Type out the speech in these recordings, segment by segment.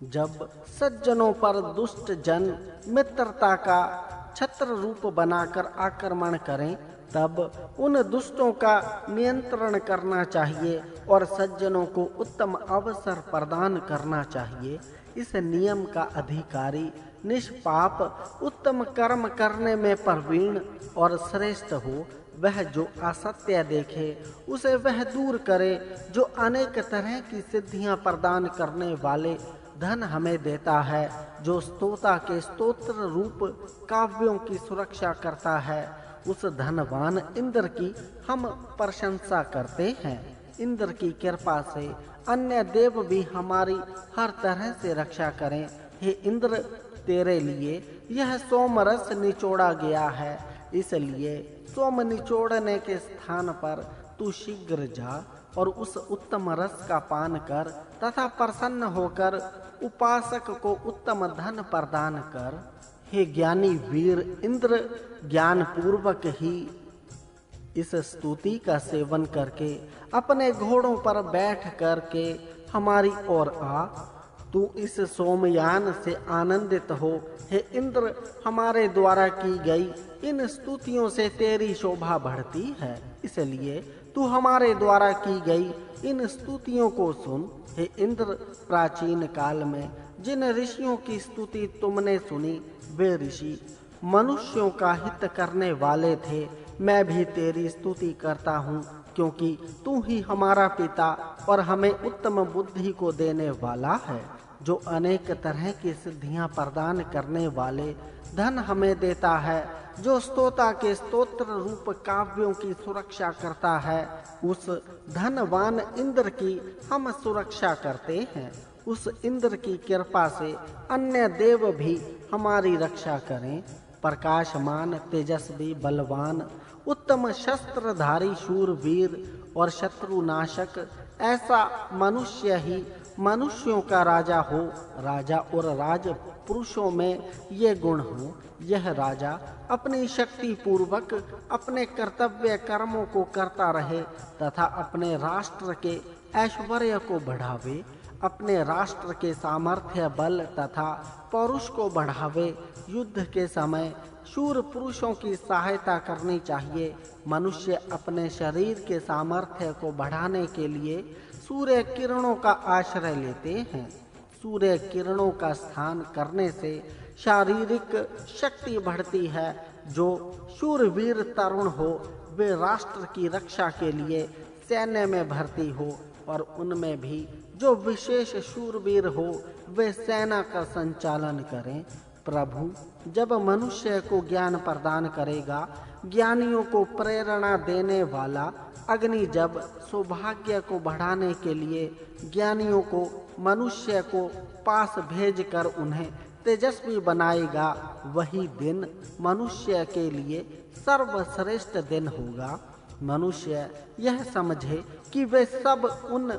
जब सज्जनों पर दुष्ट जन मित्रता का छत्र रूप बनाकर आक्रमण करें, तब उन दुष्टों का नियंत्रण करना चाहिए और सज्जनों को उत्तम अवसर प्रदान करना चाहिए। इस नियम का अधिकारी निष्पाप उत्तम कर्म करने में प्रवीण और श्रेष्ठ हो। वह जो असत्य देखे उसे वह दूर करे। जो अनेक तरह की सिद्धियां प्रदान करने वाले धन हमें देता है, जो स्तोता के स्तोत्र रूप काव्यों की सुरक्षा करता है, उस धनवान इंद्र की हम प्रशंसा करते हैं। इंद्र की कृपा से अन्य देव भी हमारी हर तरह से रक्षा करें। हे इंद्र, तेरे लिए यह सोमरस निचोड़ा गया है, इसलिए सोम निचोड़ने के स्थान पर तू शीघ्र जा और उस उत्तम रस का पान कर तथा प्रसन्न होकर उपासक को उत्तम धन प्रदान कर। हे ज्ञानी वीर इंद्र, ज्ञान पूर्वक ही इस स्तुति का सेवन करके अपने घोड़ों पर बैठ करके हमारी ओर आ। तू इस सोमयान से आनंदित हो। हे इंद्र, हमारे द्वारा की गई इन स्तुतियों से तेरी शोभा बढ़ती है, इसलिए तू हमारे द्वारा की गई इन स्तुतियों को सुन। हे इंद्र, प्राचीन काल में जिन ऋषियों की स्तुति तुमने सुनी, वे ऋषि मनुष्यों का हित करने वाले थे। मैं भी तेरी स्तुति करता हूँ, क्योंकि तू ही हमारा पिता और हमें उत्तम बुद्धि को देने वाला है, जो अनेक तरह की सिद्धियां प्रदान करने वाले धन हमें देता है, जो स्तोता के स्तोत्र रूप काव्यों की सुरक्षा करता है। उस धनवान इंद्र की हम सुरक्षा करते हैं। उस इंद्र की कृपा से अन्य देव भी हमारी रक्षा करें। प्रकाशमान, तेजस्वी, बलवान, उत्तम शस्त्रधारी, शूरवीर और शत्रुनाशक ऐसा मनुष्य ही मनुष्यों का राजा हो। राजा और राज पुरुषों में ये गुण हो। यह राजा अपनी शक्ति पूर्वक अपने कर्तव्य कर्मों को करता रहे तथा अपने राष्ट्र के ऐश्वर्य को बढ़ावे, अपने राष्ट्र के सामर्थ्य, बल तथा पौरुष को बढ़ावे। युद्ध के समय शूर पुरुषों की सहायता करनी चाहिए। मनुष्य अपने शरीर के सामर्थ्य को बढ़ाने के लिए सूर्य किरणों का आश्रय लेते हैं। सूर्य किरणों का स्थान करने से शारीरिक शक्ति बढ़ती है। जो शूरवीर तरुण हो, वे राष्ट्र की रक्षा के लिए सैन्य में भर्ती हो, और उनमें भी जो विशेष शूरवीर हो, वे सेना का संचालन करें। प्रभु जब मनुष्य को ज्ञान प्रदान करेगा, ज्ञानियों को प्रेरणा देने वाला अग्नि जब सौभाग्य को बढ़ाने के लिए ज्ञानियों को मनुष्य को पास भेजकर उन्हें तेजस्वी बनाएगा, वही दिन मनुष्य के लिए सर्वश्रेष्ठ दिन होगा। मनुष्य यह समझे कि वे सब उन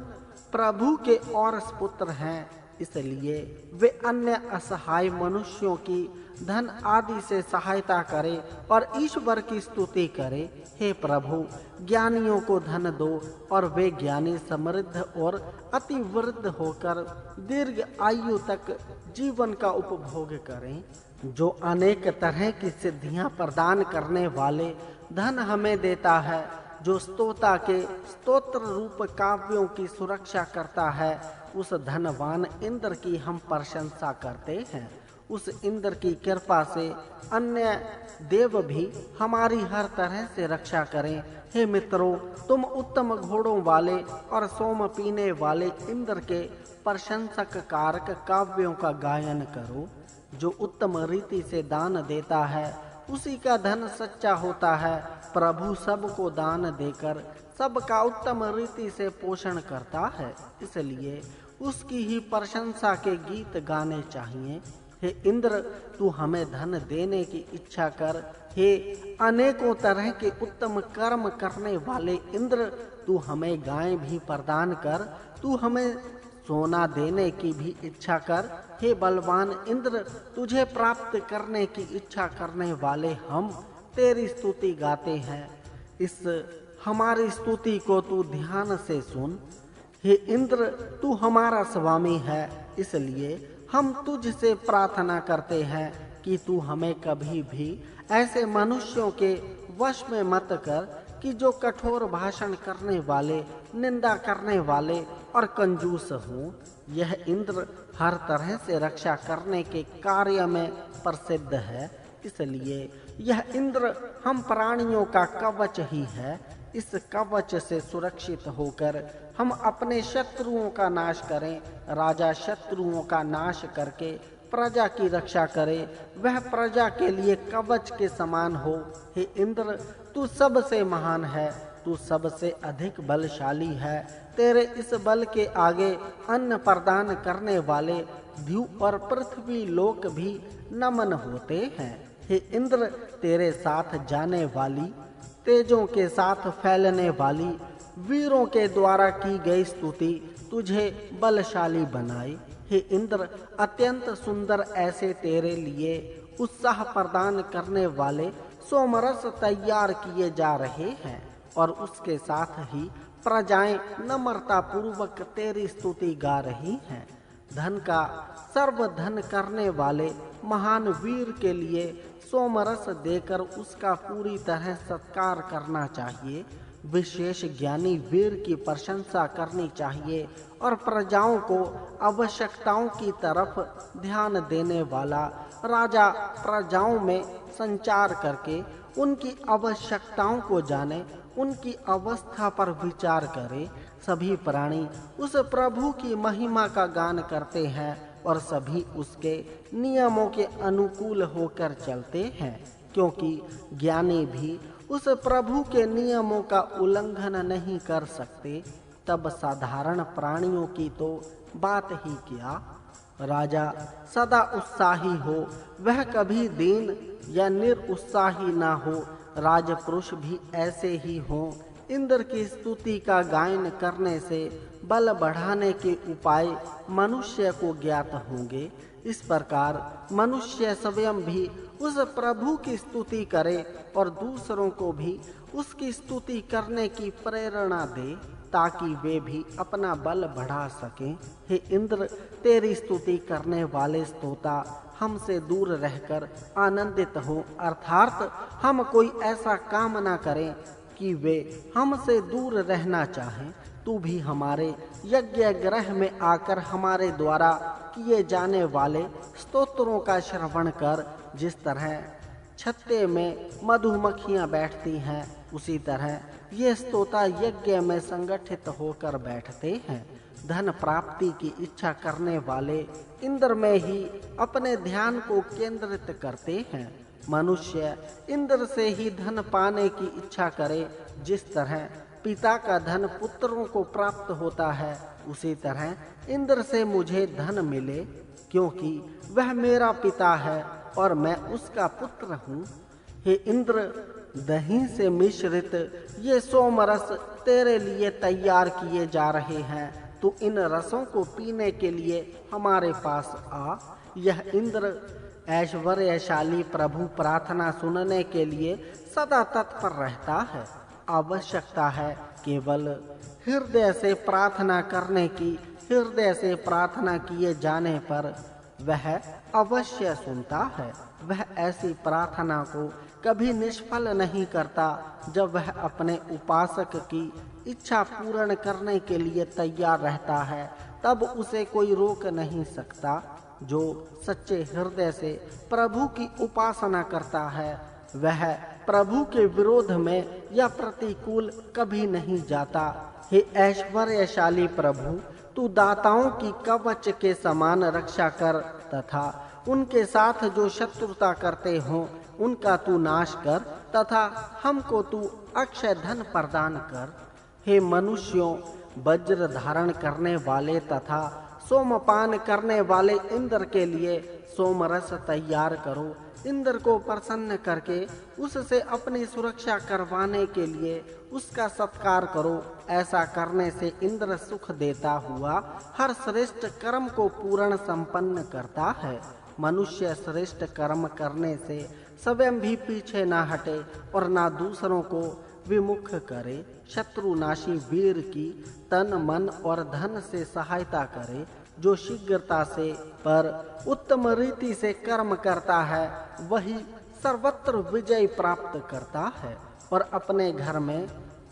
प्रभु के और पुत्र हैं, इसलिए वे अन्य असहाय मनुष्यों की धन आदि से सहायता करे और ईश्वर की स्तुति करे। हे प्रभु, ज्ञानियों को धन दो और वे ज्ञानी समृद्ध और अति वृद्ध होकर दीर्घ आयु तक जीवन का उपभोग करें। जो अनेक तरह की सिद्धियां प्रदान करने वाले धन हमें देता है, जो स्तोता के स्तोत्र रूप काव्यों की सुरक्षा करता है, उस धनवान इंद्र की हम प्रशंसा करते हैं। उस इंद्र की कृपा से अन्य देव भी हमारी हर तरह से रक्षा करें। हे मित्रों, तुम उत्तम घोड़ों वाले और सोम पीने वाले इंद्र के प्रशंसक कारक काव्यों का गायन करो। जो उत्तम रीति से दान देता है, उसी का धन सच्चा होता है। प्रभु सबको दान देकर सबका उत्तम रीति से पोषण करता है, इसलिए उसकी ही प्रशंसा के गीत गाने चाहिए। हे इंद्र, तू हमें धन देने की इच्छा कर। हे अनेकों तरह के उत्तम कर्म करने वाले इंद्र, तू हमें गाय भी प्रदान कर। तू हमें सोना देने की भी इच्छा कर। हे बलवान इंद्र, तुझे प्राप्त करने की इच्छा करने वाले हम तेरी स्तुति गाते हैं। इस हमारी स्तुति को तू ध्यान से सुन। हे इंद्र, तू हमारा स्वामी है, इसलिए हम तुझसे प्रार्थना करते हैं कि तू हमें कभी भी ऐसे मनुष्यों के वश में मत कर कि जो कठोर भाषण करने वाले, निंदा करने वाले और कंजूस हों। यह इंद्र हर तरह से रक्षा करने के कार्य में प्रसिद्ध है, इसलिए यह इंद्र हम प्राणियों का कवच ही है। इस कवच से सुरक्षित होकर हम अपने शत्रुओं का नाश करें। राजा शत्रुओं का नाश करके प्रजा की रक्षा करे, वह प्रजा के लिए कवच के समान हो। हे इंद्र, तू सबसे महान है, तू सबसे अधिक बलशाली है। तेरे इस बल के आगे अन्न प्रदान करने वाले द्यू और पृथ्वी लोक भी नमन होते हैं। हे इंद्र, तेरे साथ जाने वाली, तेजों के साथ फैलने वाली, वीरों के द्वारा की गई स्तुति तुझे बलशाली बनाए। हे इंद्र, अत्यंत सुंदर ऐसे तेरे लिए उत्साह प्रदान करने वाले सोमरस तैयार किए जा रहे हैं और उसके साथ ही प्रजाएं नम्रता पूर्वक तेरी स्तुति गा रही हैं। धन का सर्वधन करने वाले महान वीर के लिए सोमरस देकर उसका पूरी तरह सत्कार करना चाहिए। विशेष ज्ञानी वीर की प्रशंसा करनी चाहिए और प्रजाओं को आवश्यकताओं की तरफ ध्यान देने वाला राजा प्रजाओं में संचार करके उनकी आवश्यकताओं को जाने, उनकी अवस्था पर विचार करे। सभी प्राणी उस प्रभु की महिमा का गान करते हैं और सभी उसके नियमों के अनुकूल होकर चलते हैं, क्योंकि ज्ञानी भी उस प्रभु के नियमों का उल्लंघन नहीं कर सकते। तब साधारण प्राणियों की तो बात ही क्या। राजा सदा उत्साही हो, वह कभी दीन या निरुत्साही ना हो। राजपुरुष भी ऐसे ही हों। इंद्र की स्तुति का गायन करने से बल बढ़ाने के उपाय मनुष्य को ज्ञात होंगे। इस प्रकार मनुष्य स्वयं भी उस प्रभु की स्तुति करे और दूसरों को भी उसकी स्तुति करने की प्रेरणा दे, ताकि वे भी अपना बल बढ़ा सकें। हे इंद्र, तेरी स्तुति करने वाले स्तोता हमसे दूर रहकर आनंदित हों, अर्थात हम कोई ऐसा काम न करें कि वे हमसे दूर रहना चाहें। तू भी हमारे यज्ञ ग्रह में आकर हमारे द्वारा किए जाने वाले स्तोत्रों का श्रवण कर। जिस तरह छत्ते में मधुमक्खियां बैठती हैं, उसी तरह ये स्तोता यज्ञ में संगठित होकर बैठते हैं। धन प्राप्ति की इच्छा करने वाले इंद्र में ही अपने ध्यान को केंद्रित करते हैं। मनुष्य इंद्र से ही धन पाने की इच्छा करे। जिस तरह पिता का धन पुत्रों को प्राप्त होता है, उसी तरह इंद्र से मुझे धन मिले, क्योंकि वह मेरा पिता है और मैं उसका पुत्र हूँ। हे इंद्र, दही से मिश्रित ये सोमरस तेरे लिए तैयार किए जा रहे हैं। तू इन रसों को पीने के लिए हमारे पास आ। यह इंद्र ऐश्वर्यशाली प्रभु प्रार्थना सुनने के लिए सदा तत्पर रहता है। आवश्यकता है केवल हृदय से प्रार्थना करने की। हृदय से प्रार्थना किए जाने पर वह अवश्य सुनता है। वह ऐसी प्रार्थना को कभी निष्फल नहीं करता। जब वह अपने उपासक की इच्छा पूर्ण करने के लिए तैयार रहता है, तब उसे कोई रोक नहीं सकता। जो सच्चे हृदय से प्रभु की उपासना करता है, वह प्रभु के विरोध में या प्रतिकूल कभी नहीं जाता। हे ऐश्वर्यशाली प्रभु, तू दाताओं की कवच के समान रक्षा कर तथा उनके साथ जो शत्रुता करते हों उनका तू नाश कर, तथा हमको तू अक्षय धन प्रदान कर। हे मनुष्यों, वज्र धारण करने वाले तथा सोमपान करने वाले इंद्र के लिए सोमरस तैयार करो। इंद्र को प्रसन्न करके उससे अपनी सुरक्षा करवाने के लिए उसका सत्कार करो। ऐसा करने से इंद्र सुख देता हुआ हर श्रेष्ठ कर्म को पूर्ण संपन्न करता है। मनुष्य श्रेष्ठ कर्म करने से स्वयं भी पीछे ना हटे और ना दूसरों को विमुख करे, शत्रुनाशी वीर की तन मन और धन से सहायता करे। जो शीघ्रता से पर उत्तम रीति से कर्म करता है वही सर्वत्र विजय प्राप्त करता है और अपने घर में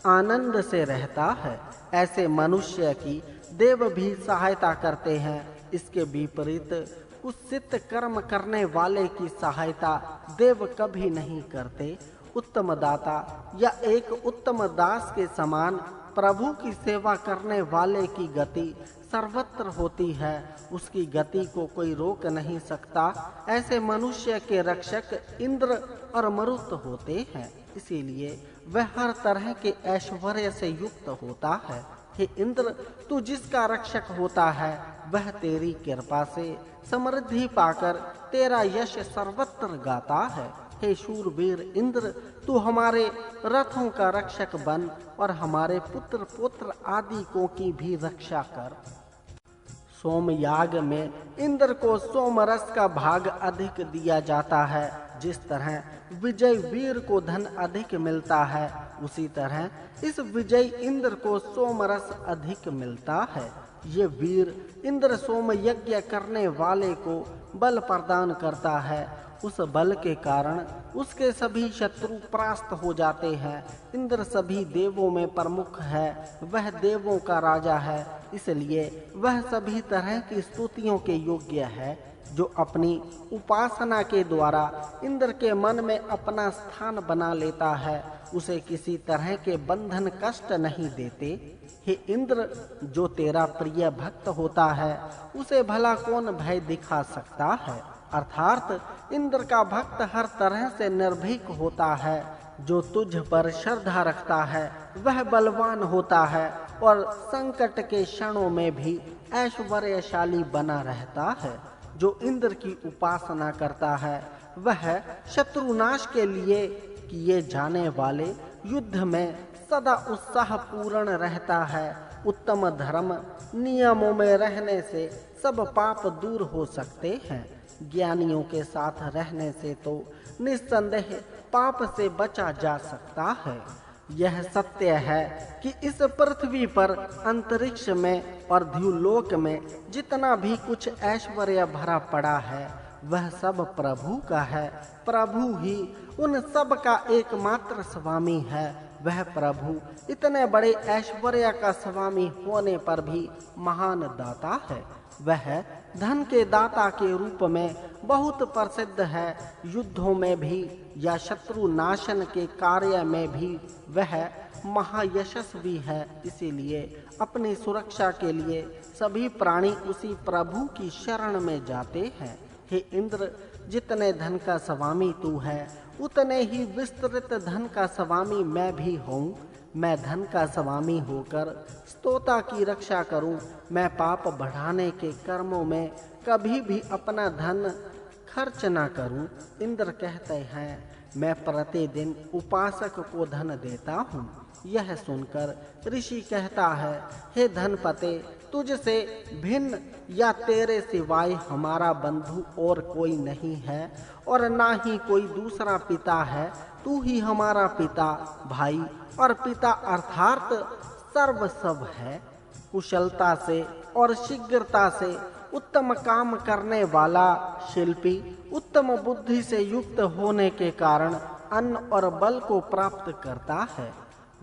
आनंद से रहता है। ऐसे मनुष्य की देव भी सहायता करते हैं। इसके विपरीत कुत्सित कर्म करने वाले की सहायता देव कभी नहीं करते। उत्तम दाता या एक उत्तम दास के समान प्रभु की सेवा करने वाले की गति सर्वत्र होती है। उसकी गति को कोई रोक नहीं सकता। ऐसे मनुष्य के रक्षक इंद्र और मरुत होते हैं, इसीलिए वह हर तरह के ऐश्वर्य से युक्त होता है। हे इंद्र, तू जिसका रक्षक होता है वह तेरी कृपा से समृद्धि पाकर तेरा यश सर्वत्र गाता है। हे शूरवीर इंद्र, तू हमारे रथों का रक्षक बन और हमारे पुत्र पुत्र आदि को की भी रक्षा कर। सोमयाग में इंद्र को सोमरस का भाग अधिक दिया जाता है। जिस तरह विजय वीर को धन अधिक मिलता है, उसी तरह इस विजय इंद्र को सोमरस अधिक मिलता है। ये वीर इंद्र सोम यज्ञ करने वाले को बल प्रदान करता है। उस बल के कारण उसके सभी शत्रु परास्त हो जाते हैं। इंद्र सभी देवों में प्रमुख है, वह देवों का राजा है, इसलिए वह सभी तरह की स्तुतियों के योग्य है। जो अपनी उपासना के द्वारा इंद्र के मन में अपना स्थान बना लेता है, उसे किसी तरह के बंधन कष्ट नहीं देते। हे इंद्र, जो तेरा प्रिय भक्त होता है उसे भला कौन भय दिखा सकता है। अर्थात इंद्र का भक्त हर तरह से निर्भीक होता है। जो तुझ पर श्रद्धा रखता है वह बलवान होता है और संकट के क्षणों में भी ऐश्वर्यशाली बना रहता है। जो इंद्र की उपासना करता है वह शत्रुनाश के लिए किए जाने वाले युद्ध में सदा उत्साह पूर्ण रहता है। उत्तम धर्म नियमों में रहने से सब पाप दूर हो सकते हैं। ज्ञानियों के साथ रहने से तो निस्संदेह पाप से बचा जा सकता है। यह सत्य है कि इस पृथ्वी पर अंतरिक्ष में और द्युलोक में जितना भी कुछ ऐश्वर्य भरा पड़ा है वह सब प्रभु का है। प्रभु ही उन सब का एकमात्र स्वामी है। वह प्रभु इतने बड़े ऐश्वर्य का स्वामी होने पर भी महान दाता है। वह धन के दाता के रूप में बहुत प्रसिद्ध है। युद्धों में भी या शत्रु नाशन के कार्य में भी वह महायशस्वी है। इसीलिए अपनी सुरक्षा के लिए सभी प्राणी उसी प्रभु की शरण में जाते हैं। हे इंद्र, जितने धन का स्वामी तू है उतने ही विस्तृत धन का स्वामी मैं भी हूँ। मैं धन का स्वामी होकर स्तोता की रक्षा करूं। मैं पाप बढ़ाने के कर्मों में कभी भी अपना धन खर्च ना करूं। इंद्र कहते हैं, मैं प्रतिदिन उपासक को धन देता हूँ। यह सुनकर ऋषि कहता है, हे धनपते, तुझसे भिन्न या तेरे सिवाय हमारा बंधु और कोई नहीं है और ना ही कोई दूसरा पिता है। तू ही हमारा पिता, भाई और पिता अर्थात सर्वस्व है। कुशलता से और शीघ्रता से उत्तम काम करने वाला शिल्पी उत्तम बुद्धि से युक्त होने के कारण अन्न और बल को प्राप्त करता है।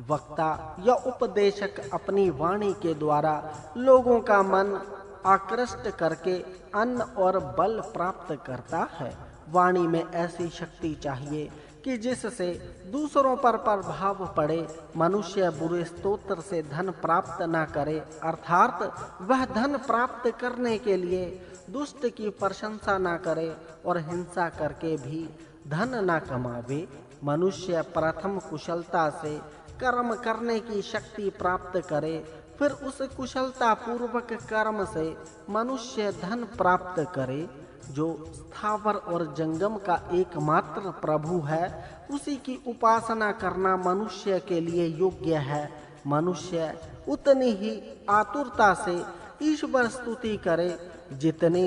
वक्ता या उपदेशक अपनी वाणी के द्वारा लोगों का मन आकृष्ट करके अन्न और बल प्राप्त करता है। वाणी में ऐसी शक्ति चाहिए कि जिससे दूसरों पर प्रभाव पड़े। मनुष्य बुरे स्तोत्र से धन प्राप्त न करे, अर्थात वह धन प्राप्त करने के लिए दुष्ट की प्रशंसा न करे और हिंसा करके भी धन न कमावे। मनुष्य प्रथम कुशलता से कर्म करने की शक्ति प्राप्त करे, फिर उस कुशलता पूर्वक कर्म से मनुष्य धन प्राप्त करे। जो स्थावर और जंगम का एकमात्र प्रभु है, उसी की उपासना करना मनुष्य के लिए योग्य है। मनुष्य उतनी ही आतुरता से ईश्वर स्तुति करे जितनी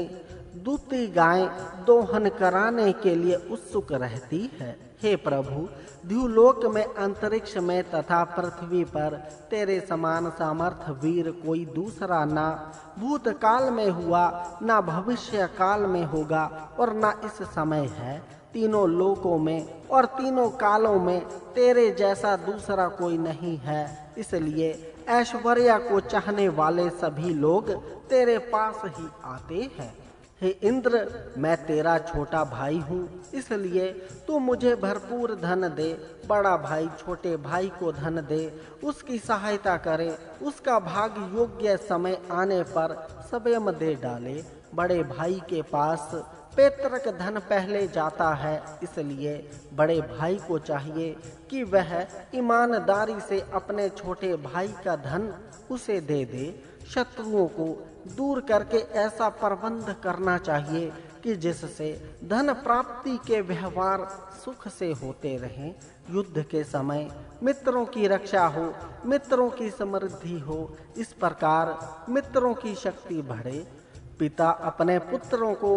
दूती गाय दोहन कराने के लिए उत्सुक रहती है। हे प्रभु, द्युलोक में, अंतरिक्ष में तथा पृथ्वी पर तेरे समान सामर्थ वीर कोई दूसरा ना भूतकाल में हुआ, ना भविष्य काल में होगा और ना इस समय है। तीनों लोकों में और तीनों कालों में तेरे जैसा दूसरा कोई नहीं है। इसलिए ऐश्वर्य को चाहने वाले सभी लोग तेरे पास ही आते हैं। हे इंद्र, मैं तेरा छोटा भाई हूँ, इसलिए तू मुझे भरपूर धन दे। बड़ा भाई छोटे भाई को धन दे, उसकी सहायता करे, उसका भाग योग्य समय आने पर स्वयं दे डाले। बड़े भाई के पास पैतृक धन पहले जाता है, इसलिए बड़े भाई को चाहिए कि वह ईमानदारी से अपने छोटे भाई का धन उसे दे दे। शत्रुओं को दूर करके ऐसा प्रबंध करना चाहिए कि जिससे धन प्राप्ति के व्यवहार सुख से होते रहें। युद्ध के समय मित्रों की रक्षा हो, मित्रों की समृद्धि हो, इस प्रकार मित्रों की शक्ति बढ़े। पिता अपने पुत्रों को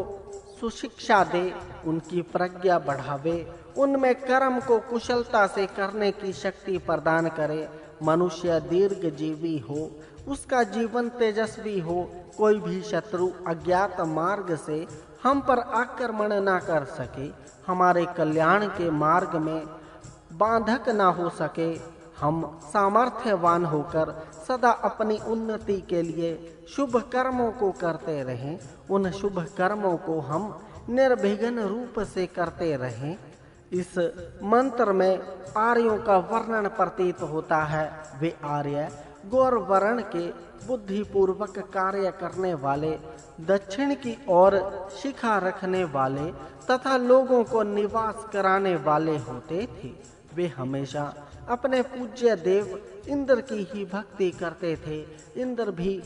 सुशिक्षा दे, उनकी प्रज्ञा बढ़ावे, उनमें कर्म को कुशलता से करने की शक्ति प्रदान करे। मनुष्य दीर्घजीवी हो, उसका जीवन तेजस्वी हो, कोई भी शत्रु अज्ञात मार्ग से हम पर आक्रमण ना कर सके, हमारे कल्याण के मार्ग में बाधक ना हो सके। हम सामर्थ्यवान होकर सदा अपनी उन्नति के लिए शुभ कर्मों को करते रहें। उन शुभ कर्मों को हम निर्विघ्न रूप से करते रहें। इस मंत्र में आर्यों का वर्णन प्रतीत होता है। वे आर्य गौर वर्ण के बुद्धिपूर्वक कार्य करने वाले, दक्षिण की ओर शिखा रखने वाले तथा लोगों को निवास कराने वाले होते थे। वे हमेशा अपने पूज्य देव इंद्र की ही भक्ति करते थे। इंद्र भी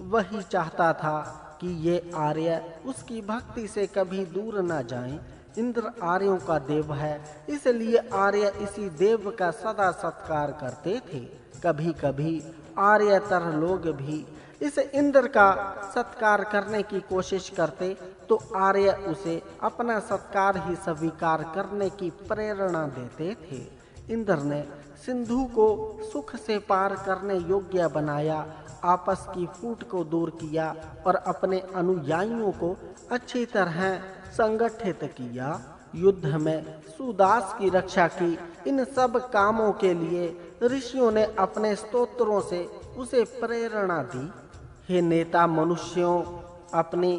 वही चाहता था कि ये आर्य उसकी भक्ति से कभी दूर न जाएं। इंद्र आर्यों का देव है, इसलिए आर्य इसी देव का सदा सत्कार करते थे। कभी कभी आर्यतर लोग भी इस इंद्र का सत्कार करने की कोशिश करते तो आर्य उसे अपना सत्कार ही स्वीकार करने की प्रेरणा देते थे। इंद्र ने सिंधु को सुख से पार करने योग्य बनाया, आपस की फूट को दूर किया और अपने अनुयायियों को अच्छी तरह संगठित किया। युद्ध में सुदास की रक्षा की। इन सब कामों के लिए ऋषियों ने अपने स्तोत्रों से उसे प्रेरणा दी। हे नेता मनुष्यों, अपनी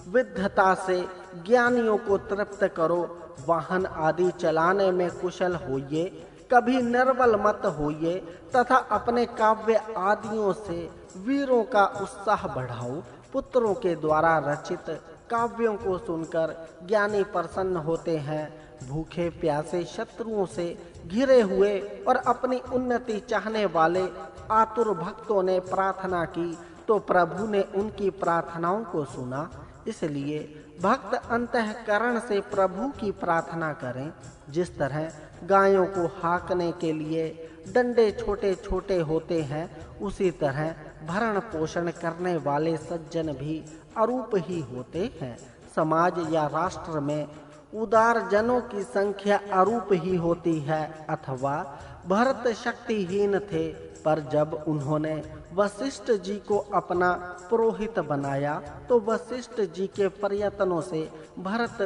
विद्वता से ज्ञानियों को तृप्त करो। वाहन आदि चलाने में कुशल होइए, कभी निर्बल मत होइए तथा अपने काव्य आदियों से वीरों का उत्साह बढ़ाओ। पुत्रों के द्वारा रचित काव्यों को सुनकर ज्ञानी प्रसन्न होते हैं। भूखे प्यासे शत्रुओं से घिरे हुए और अपनी उन्नति चाहने वाले आतुर भक्तों ने प्रार्थना की तो प्रभु ने उनकी प्रार्थनाओं को सुना। इसलिए भक्त अंतःकरण से प्रभु की प्रार्थना करें। जिस तरह गायों को हाँकने के लिए डंडे छोटे छोटे होते हैं, उसी तरह भरण पोषण करने वाले सज्जन भी अरूप ही होते हैं। समाज या राष्ट्र में उदार जनों की संख्या अरूप ही होती है। अथवा भरत शक्तिहीन थे, पर जब उन्होंने वशिष्ठ जी को अपना पुरोहित बनाया तो वशिष्ठ जी के प्रयत्नों से भरत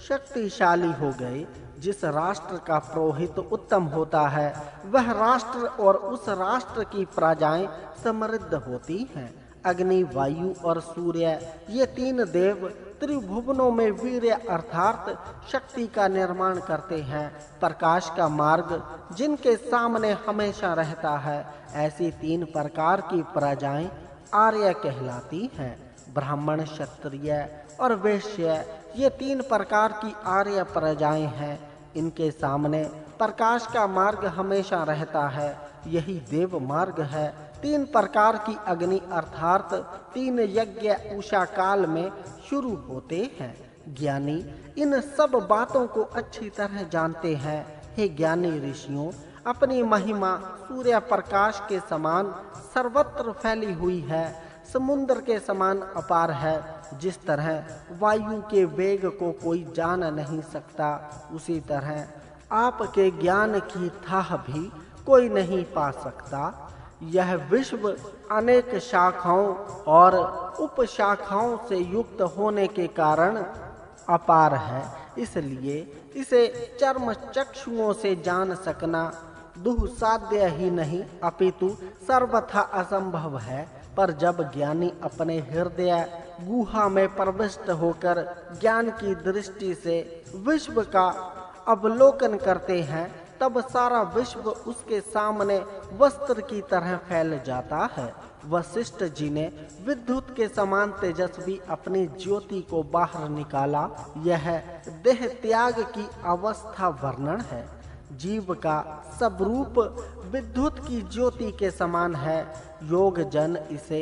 शक्तिशाली हो गए। जिस राष्ट्र का पुरोहित उत्तम होता है, वह राष्ट्र और उस राष्ट्र की प्रजाएं समृद्ध होती हैं। अग्नि, वायु और सूर्य, ये तीन देव त्रिभुवनों में वीर्य अर्थात शक्ति का निर्माण करते हैं। प्रकाश का मार्ग जिनके सामने हमेशा रहता है, ऐसी तीन प्रकार की प्रजाएं आर्य कहलाती हैं। ब्राह्मण, क्षत्रिय और वैश्य, ये तीन प्रकार की आर्य प्रजाएं हैं। इनके सामने प्रकाश का मार्ग हमेशा रहता है, यही देव मार्ग है। तीन प्रकार की अग्नि अर्थात तीन यज्ञ उषा काल में शुरू होते हैं। ज्ञानी इन सब बातों को अच्छी तरह जानते हैं। हे ज्ञानी ऋषियों, अपनी महिमा सूर्य प्रकाश के समान सर्वत्र फैली हुई है, समुद्र के समान अपार है। जिस तरह वायु के वेग को कोई जान नहीं सकता, उसी तरह आपके ज्ञान की थाह भी कोई नहीं पा सकता। यह विश्व अनेक शाखाओं और उपशाखाओं से युक्त होने के कारण अपार है, इसलिए इसे चर्म चक्षुओं से जान सकना दुस्साध्य ही नहीं अपितु सर्वथा असंभव है। पर जब ज्ञानी अपने हृदय गुहा में प्रविष्ट होकर ज्ञान की दृष्टि से विश्व का अवलोकन करते हैं, तब सारा विश्व उसके सामने वस्त्र की तरह फैल जाता है। वशिष्ठ जी ने विद्युत के समान तेजस्वी अपनी ज्योति को बाहर निकाला। यह देह त्याग की अवस्था वर्णन है। जीव का सब रूप विद्युत की ज्योति के समान है। योग जन इसे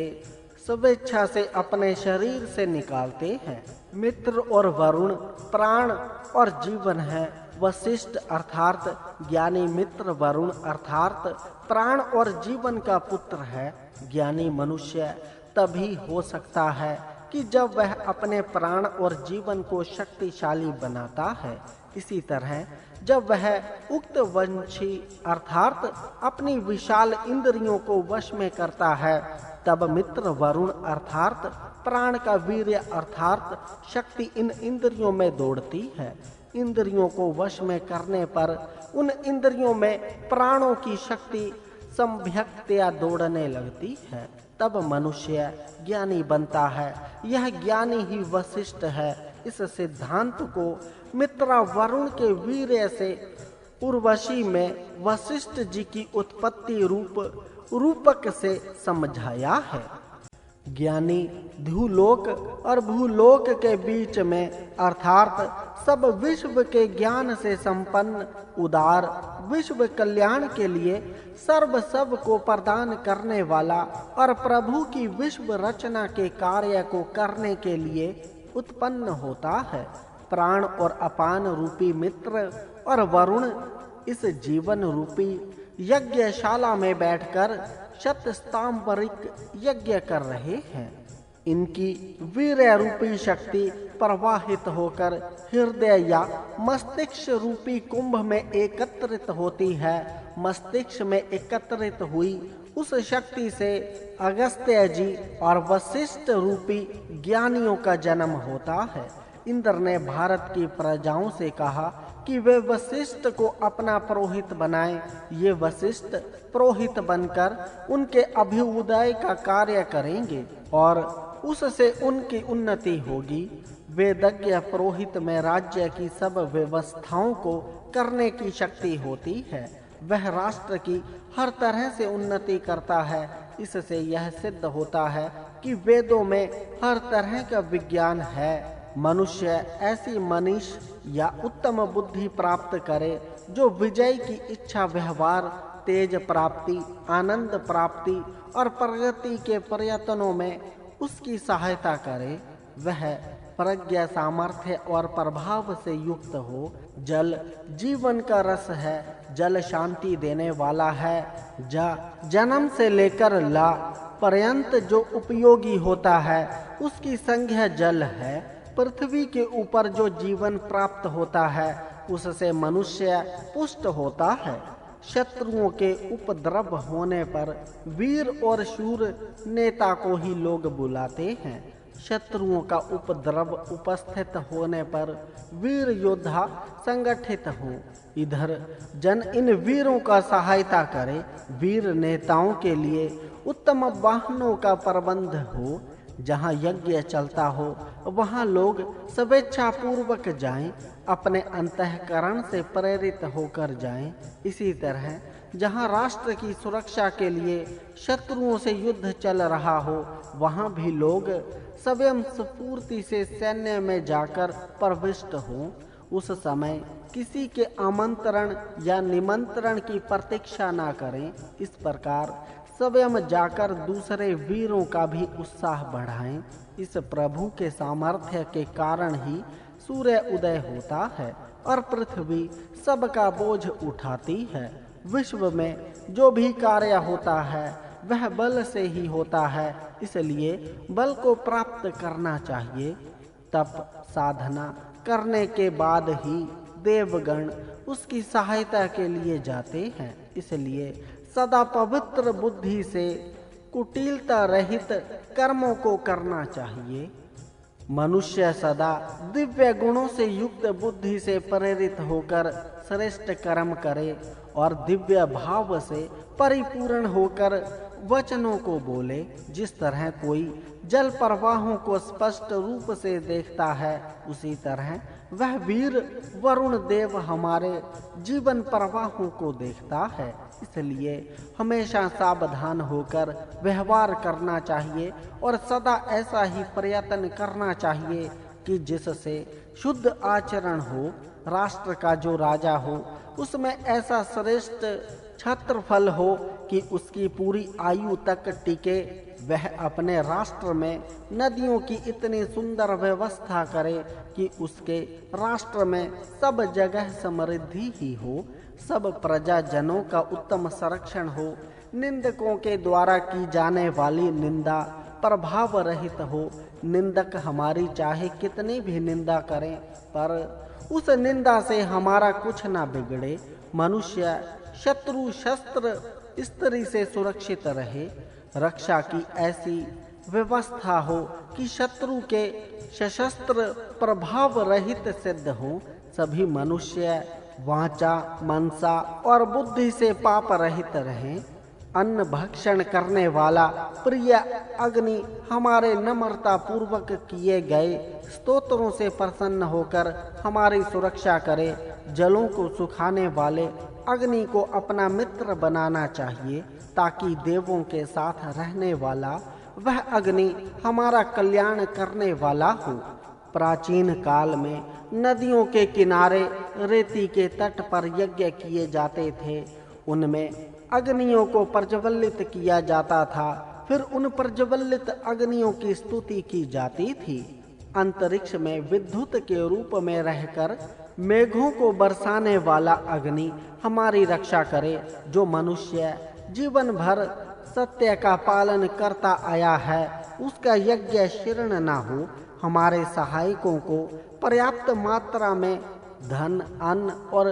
स्वेच्छा से अपने शरीर से निकालते हैं। मित्र और वरुण प्राण और जीवन है। वशिष्ठ अर्थात ज्ञानी मित्र वरुण अर्थात प्राण और जीवन का पुत्र है। ज्ञानी मनुष्य तभी हो सकता है कि जब वह अपने प्राण और जीवन को शक्तिशाली बनाता है। इसी तरह जब वह उक्त वंशी अर्थात अपनी विशाल इंद्रियों को वश में करता है, तब मित्र वरुण अर्थात प्राण का वीर्य अर्थात शक्ति इन इंद्रियों में दौड़ती है। इंद्रियों को वश में करने पर उन इंद्रियों में प्राणों की शक्ति संभक्त्या दौड़ने लगती है, तब मनुष्य ज्ञानी बनता है। यह ज्ञानी ही वशिष्ठ है। इस सिद्धांत को मित्रा वरुण के वीर्य से उर्वशी में वशिष्ठ जी की उत्पत्ति रूपक से समझाया है। ज्ञानी ध्युलोक और भूलोक के बीच में अर्थात सब विश्व के ज्ञान से संपन्न उदार विश्व कल्याण के लिए सर्व सब को प्रदान करने वाला और प्रभु की विश्व रचना के कार्य को करने के लिए उत्पन्न होता है। प्राण और अपान रूपी मित्र और वरुण इस जीवन रूपी यज्ञशाला में बैठकर शतस्तांबरिक यज्ञ कर रहे हैं। इनकी वीर्य रूपी शक्ति प्रवाहित होकर हृदय या मस्तिष्क रूपी कुंभ में एकत्रित होती है। मस्तिष्क में एकत्रित हुई उस शक्ति से अगस्त्य जी और वशिष्ठ रूपी ज्ञानियों का जन्म होता है। इंद्र ने भारत की प्रजाओं से कहा कि वे वशिष्ठ को अपना पुरोहित बनाएं। ये वशिष्ठ पुरोहित बनकर उनके अभ्युदय का कार्य करेंगे और उससे उनकी उन्नति होगी। वेदज्ञ पुरोहित में राज्य की सब व्यवस्थाओं को करने की शक्ति होती है। वह राष्ट्र की हर तरह से उन्नति करता है। इससे यह सिद्ध होता है कि वेदों में हर तरह का विज्ञान है। मनुष्य ऐसी मनीष या उत्तम बुद्धि प्राप्त करे जो विजय की इच्छा, व्यवहार, तेज प्राप्ति, आनंद प्राप्ति और प्रगति के प्रयत्नों में उसकी सहायता करे। वह प्रज्ञा, सामर्थ्य और प्रभाव से युक्त हो। जल जीवन का रस है। जल शांति देने वाला है। जन्म से लेकर ला पर्यंत जो उपयोगी होता है उसकी संज्ञा जल है। पृथ्वी के ऊपर जो जीवन प्राप्त होता है उससे मनुष्य पुष्ट होता है। शत्रुओं के उपद्रव होने पर वीर और शूर नेता को ही लोग बुलाते हैं। शत्रुओं का उपद्रव उपस्थित होने पर वीर योद्धा संगठित हो। इधर जन इन वीरों का सहायता करे। वीर नेताओं के लिए उत्तम वाहनों का प्रबंध हो। जहाँ यज्ञ चलता हो वहाँ लोग स्वेच्छा पूर्वक जाएं, अपने अंतःकरण से प्रेरित होकर जाएं। इसी तरह जहाँ राष्ट्र की सुरक्षा के लिए शत्रुओं से युद्ध चल रहा हो वहाँ भी लोग स्वयं स्फूर्ति से सैन्य में जाकर प्रविष्ट हों। उस समय किसी के आमंत्रण या निमंत्रण की प्रतीक्षा न करें। इस प्रकार स्वयं जाकर दूसरे वीरों का भी उत्साह बढ़ाएं। इस प्रभु के सामर्थ्य के कारण ही सूर्य उदय होता है और पृथ्वी सबका बोझ उठाती है। विश्व में जो भी कार्य होता है वह बल से ही होता है, इसलिए बल को प्राप्त करना चाहिए। तप साधना करने के बाद ही देवगण उसकी सहायता के लिए जाते हैं। इसलिए सदा पवित्र बुद्धि से कुटिलता रहित कर्मों को करना चाहिए। मनुष्य सदा दिव्य गुणों से युक्त बुद्धि से प्रेरित होकर श्रेष्ठ कर्म करे और दिव्य भाव से परिपूर्ण होकर वचनों को बोले। जिस तरह कोई जल प्रवाहों को स्पष्ट रूप से देखता है, उसी तरह वह वीर वरुण देव हमारे जीवन प्रवाहों को देखता है। इसलिए हमेशा सावधान होकर व्यवहार करना चाहिए और सदा ऐसा ही प्रयत्न करना चाहिए कि जिससे शुद्ध आचरण हो। राष्ट्र का जो राजा हो उसमें ऐसा श्रेष्ठ छत्रफल हो कि उसकी पूरी आयु तक टिके। वह अपने राष्ट्र में नदियों की इतनी सुंदर व्यवस्था करे कि उसके राष्ट्र में सब जगह समृद्धि ही हो, सब प्रजाजनों का उत्तम संरक्षण हो, निंदकों के द्वारा की जाने वाली निंदा प्रभाव रहित हो। निंदक हमारी चाहे कितनी भी निंदा करें, पर उस निंदा से हमारा कुछ ना बिगड़े। मनुष्य शत्रु शस्त्र स्त्री से सुरक्षित रहे। रक्षा की ऐसी व्यवस्था हो कि शत्रु के सशस्त्र प्रभाव रहित सिद्ध हो। सभी मनुष्य वाचा मनसा और बुद्धि से पाप रहित रहें। अन्न भक्षण करने वाला प्रिय अग्नि हमारे नम्रता पूर्वक किए गए स्तोत्रों से प्रसन्न होकर हमारी सुरक्षा करे। जलों को सुखाने वाले अग्नि को अपना मित्र बनाना चाहिए, ताकि देवों के साथ रहने वाला वह अग्नि हमारा कल्याण करने वाला हो। प्राचीन काल में नदियों के किनारे रेती के तट पर यज्ञ किए जाते थे। उनमें अग्नियों को प्रज्वलित किया जाता था, फिर उन प्रज्वलित अग्नियों की स्तुति की जाती थी। अंतरिक्ष में विद्युत के रूप में रहकर मेघों को बरसाने वाला अग्नि हमारी रक्षा करे। जो मनुष्य जीवन भर सत्य का पालन करता आया है, उसका यज्ञ शीर्ण न हो। हमारे सहायकों को पर्याप्त मात्रा में धन अन्न और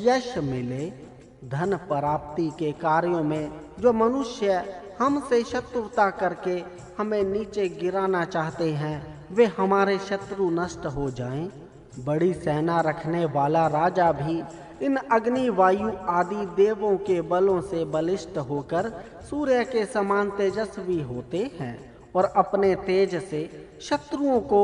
यश मिले। धन प्राप्ति के कार्यों में जो मनुष्य हमसे शत्रुता करके हमें नीचे गिराना चाहते हैं, वे हमारे शत्रु नष्ट हो जाएं। बड़ी सेना रखने वाला राजा भी इन अग्नि वायु आदि देवों के बलों से बलिष्ठ होकर सूर्य के समान तेजस्वी होते हैं और अपने तेज से शत्रुओं को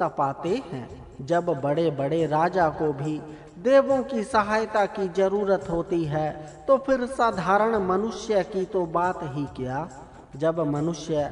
तपाते हैं। जब बड़े बड़े राजा को भी देवों की सहायता की जरूरत होती है, तो फिर साधारण मनुष्य की तो बात ही क्या। जब मनुष्य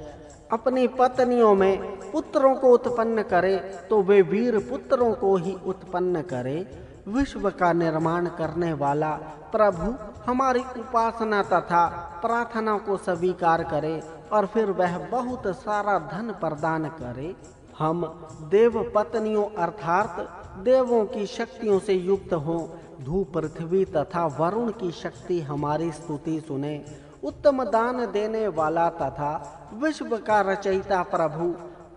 अपनी पत्नियों में पुत्रों को उत्पन्न करे, तो वे वीर पुत्रों को ही उत्पन्न करे। विश्व का निर्माण करने वाला प्रभु हमारी उपासना तथा प्रार्थना को स्वीकार करे और फिर वह बहुत सारा धन प्रदान करे। हम देव पत्नियों अर्थात देवों की शक्तियों से युक्त हों। धूप पृथ्वी तथा वरुण की शक्ति हमारी स्तुति सुने। उत्तम दान देने वाला तथा विश्व का रचयिता प्रभु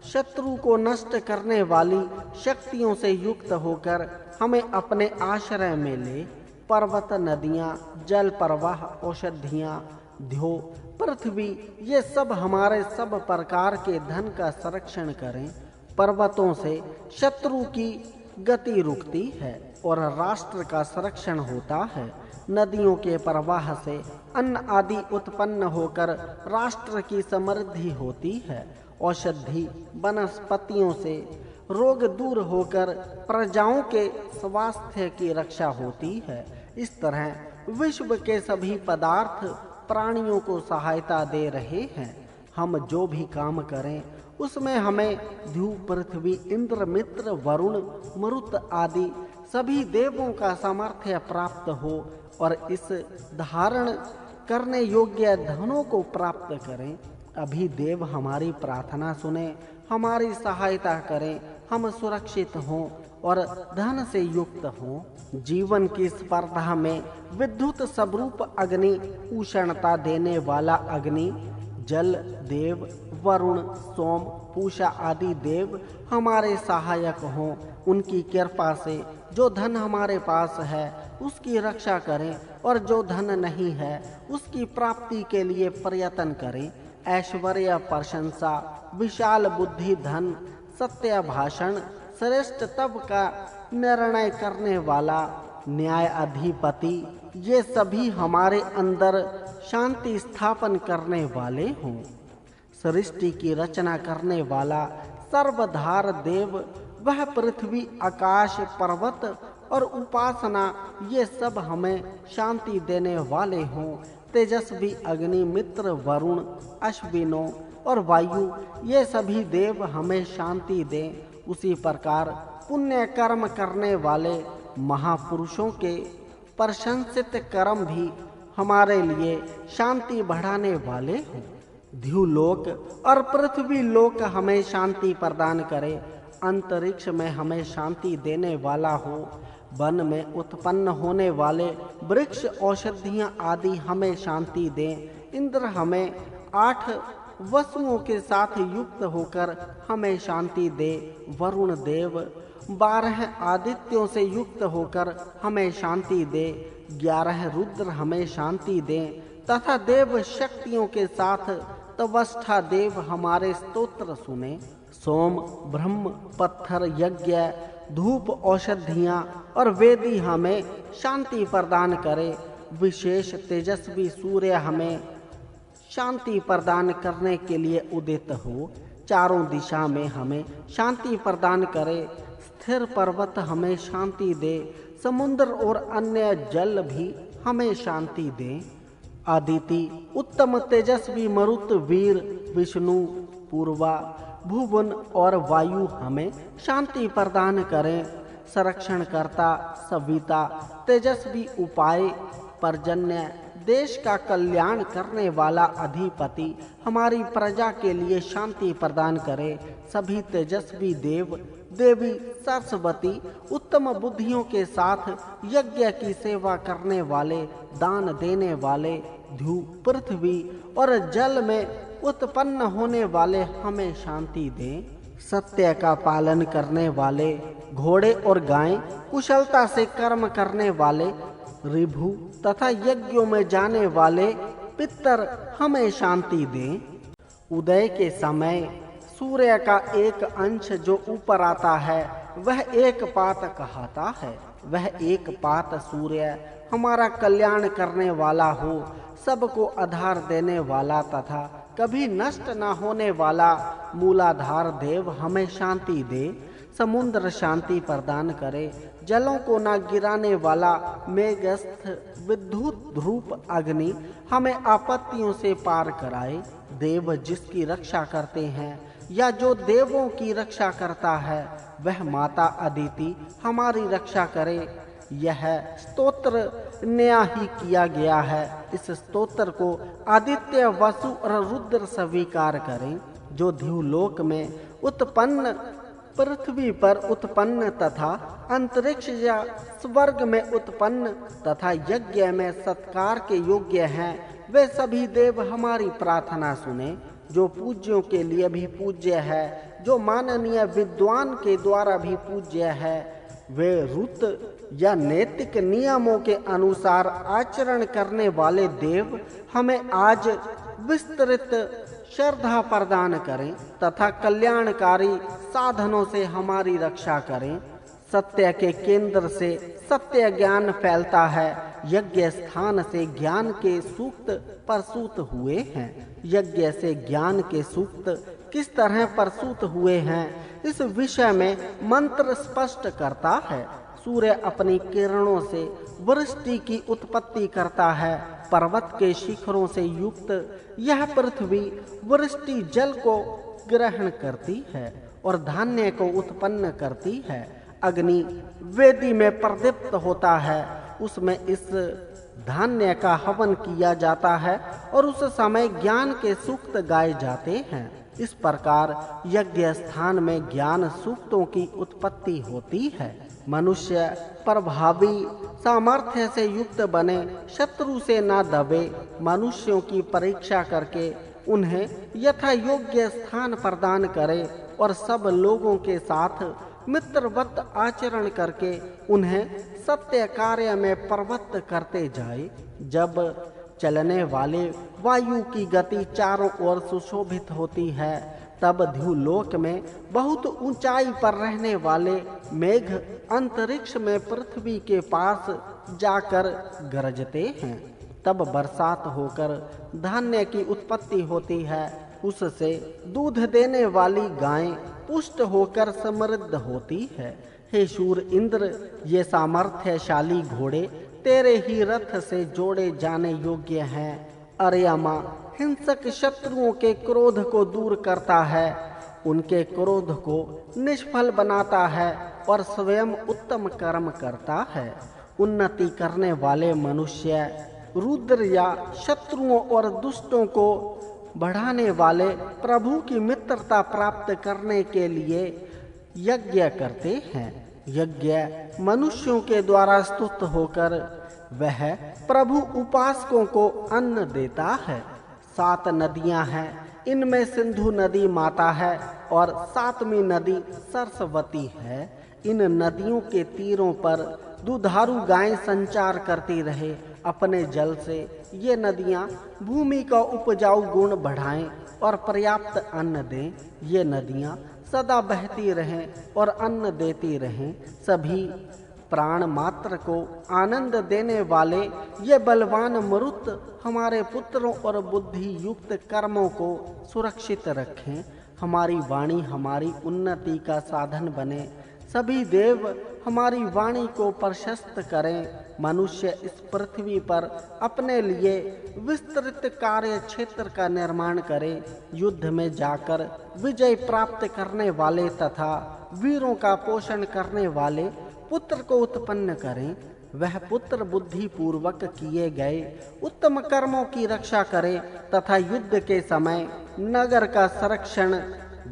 शत्रु को नष्ट करने वाली शक्तियों से युक्त होकर हमें अपने आश्रय में ले। पर्वत नदियाँ जल प्रवाह औषधियाँ ध्यो पृथ्वी ये सब हमारे सब प्रकार के धन का संरक्षण करें। पर्वतों से शत्रु की गति रुकती है और राष्ट्र का संरक्षण होता है। नदियों के प्रवाह से अन्न आदि उत्पन्न होकर राष्ट्र की समृद्धि होती है। औषधि वनस्पतियों से रोग दूर होकर प्रजाओं के स्वास्थ्य की रक्षा होती है। इस तरह विश्व के सभी पदार्थ प्राणियों को सहायता दे रहे हैं। हम जो भी काम करें उसमें हमें ध्रुव पृथ्वी इंद्र मित्र वरुण मरुत आदि सभी देवों का सामर्थ्य प्राप्त हो और इस धारण करने योग्य धनों को प्राप्त करें। अभी देव हमारी प्रार्थना सुने, हमारी सहायता करें, हम सुरक्षित हों और धन से युक्त हों। जीवन की स्पर्धा में विद्युत स्वरूप अग्नि, उष्णता देने वाला अग्नि, जल देव, वरुण, सोम, पूषा आदि देव हमारे सहायक हों। उनकी कृपा से जो धन हमारे पास है उसकी रक्षा करें और जो धन नहीं है उसकी प्राप्ति के लिए प्रयत्न करें। ऐश्वर्य, प्रशंसा, विशाल बुद्धि, धन, सत्य भाषण, श्रेष्ठ तब का निर्णय करने वाला, न्याय अधिपति, ये सभी हमारे अंदर शांति स्थापन करने वाले हों। सृष्टि की रचना करने वाला सर्वधार देव, वह पृथ्वी, आकाश, पर्वत और उपासना, ये सब हमें शांति देने वाले हों। तेजस्वी अग्नि, मित्र, वरुण, अश्विनों और वायु, ये सभी देव हमें शांति दें। उसी प्रकार पुण्य कर्म करने वाले महापुरुषों के प्रशंसित कर्म भी हमारे लिए शांति बढ़ाने वाले हों। ध्युलोक और पृथ्वी लोक हमें शांति प्रदान करे। अंतरिक्ष में हमें शांति देने वाला हो। वन में उत्पन्न होने वाले वृक्ष, औषधियां आदि हमें शांति दें। इंद्र हमें 8 वसुओं के साथ युक्त होकर हमें शांति दे। वरुण देव 12 आदित्यों से युक्त होकर हमें शांति दे। 11 रुद्र हमें शांति दें तथा देव शक्तियों के साथ तवस्था देव हमारे स्तोत्र सुने। सोम, ब्रह्म, पत्थर, यज्ञ, धूप, औषधियाँ और वेदी हमें शांति प्रदान करे। विशेष तेजस्वी सूर्य हमें शांति प्रदान करने के लिए उदित हो। चारों दिशा में हमें शांति प्रदान करे। स्थिर पर्वत हमें शांति दे। समुद्र और अन्य जल भी हमें शांति दे। आदिति, उत्तम तेजस्वी मरुत, वीर, विष्णु, पूर्वा, भुवन और वायु हमें शांति प्रदान करें। संरक्षणकर्ता, सविता, तेजस्वी उपाय, पर्जन्य, देश का कल्याण करने वाला अधिपति हमारी प्रजा के लिए शांति प्रदान करे। सभी तेजस्वी देव, देवी सरस्वती, उत्तम बुद्धियों के साथ यज्ञ की सेवा करने वाले, दान देने वाले, ध्यू, पृथ्वी और जल में उत्पन्न होने वाले हमें शांति दें। सत्य का पालन करने वाले, घोड़े और गायें, कुशलता से कर्म करने वाले, ऋभु तथा यज्ञों में जाने वाले पितर हमें शांति दें। उदय के समय सूर्य का एक अंश जो ऊपर आता है वह एक पात कहता है। वह एक पात सूर्य हमारा कल्याण करने वाला हो, सबको आधार देने वाला तथा कभी नष्ट न होने वाला मूलाधार देव हमें शांति दे। समुद्र शांति प्रदान करे। जलों को न गिराने वाला मेघस्थ विद्युत ध्रुप अग्नि हमें आपत्तियों से पार कराए। देव जिसकी रक्षा करते हैं या जो देवों की रक्षा करता है वह माता अदिति हमारी रक्षा करे। यह स्तोत्र नया ही किया गया है। इस स्तोत्र को आदित्य, वसु और रुद्र स्वीकार करें। जो ध्युलोक में उत्पन्न, पृथ्वी पर उत्पन्न तथा अंतरिक्ष या स्वर्ग में उत्पन्न तथा यज्ञ में सत्कार के योग्य हैं, वे सभी देव हमारी प्रार्थना सुने। जो पूज्यों के लिए भी पूज्य है, जो माननीय विद्वान के द्वारा भी पूज्य है, वे ऋत या नैतिक नियमों के अनुसार आचरण करने वाले देव हमें आज विस्तृत श्रद्धा प्रदान करें तथा कल्याणकारी साधनों से हमारी रक्षा करें। सत्य के केंद्र से सत्य ज्ञान फैलता है। यज्ञ स्थान से ज्ञान के सूक्त प्रसूत हुए हैं। यज्ञ से ज्ञान के सूक्त किस तरह प्रसूत हुए हैं, इस विषय में मंत्र स्पष्ट करता है। सूर्य अपनी किरणों से वृष्टि की उत्पत्ति करता है। पर्वत के शिखरों से युक्त यह पृथ्वी वृष्टि जल को ग्रहण करती है और धान्य को उत्पन्न करती है। अग्नि वेदी में प्रदीप्त होता है, उसमें इस धान्य का हवन किया जाता है और उस समय ज्ञान के सूक्त गाए जाते हैं। इस प्रकार यज्ञ स्थान में ज्ञान सूक्तों की उत्पत्ति होती है। मनुष्य प्रभावी सामर्थ्य से युक्त बने, शत्रु से न दबे, मनुष्यों की परीक्षा करके उन्हें यथा योग्य स्थान प्रदान करे और सब लोगों के साथ मित्रवत आचरण करके उन्हें सत्य कार्य में प्रवृत्त करते जाए। जब चलने वाले वायु की गति चारों ओर सुशोभित होती है, तब ध्युलोक में बहुत ऊंचाई पर रहने वाले मेघ अंतरिक्ष में पृथ्वी के पास जाकर गरजते हैं। तब बरसात होकर धान्य की उत्पत्ति होती है, उससे दूध देने वाली गायें पुष्ट होकर समृद्ध होती है। हे शूर इंद्र, ये सामर्थ्यशाली घोड़े तेरे ही रथ से जोड़े जाने योग्य हैं। अर्यमा हिंसक शत्रुओं के क्रोध को दूर करता है, उनके क्रोध को निष्फल बनाता है और स्वयं उत्तम कर्म करता है। उन्नति करने वाले मनुष्य रुद्र या शत्रुओं और दुष्टों को बढ़ाने वाले प्रभु की मित्रता प्राप्त करने के लिए यज्ञ करते हैं। यज्ञ मनुष्यों के द्वारा स्तुत होकर वह प्रभु उपासकों को अन्न देता है। 7 नदियां हैं, इनमें सिंधु नदी माता है और 7वीं नदी सरस्वती है। इन नदियों के तीरों पर दुधारू गायें संचार करती रहे। अपने जल से ये नदियां भूमि का उपजाऊ गुण बढ़ाएं और पर्याप्त अन्न दें। ये नदियां सदा बहती रहें और अन्न देती रहें। सभी प्राण मात्र को आनंद देने वाले ये बलवान मरुत हमारे पुत्रों और बुद्धि युक्त कर्मों को सुरक्षित रखें। हमारी वाणी हमारी उन्नति का साधन बने। सभी देव हमारी वाणी को प्रशस्त करें। मनुष्य इस पृथ्वी पर अपने लिए विस्तृत कार्य क्षेत्र का निर्माण करे। युद्ध में जाकर विजय प्राप्त करने वाले तथा वीरों का पोषण करने वाले पुत्र को उत्पन्न करें। वह पुत्र बुद्धि पूर्वक किए गए उत्तम कर्मों की रक्षा करे तथा युद्ध के समय नगर का संरक्षण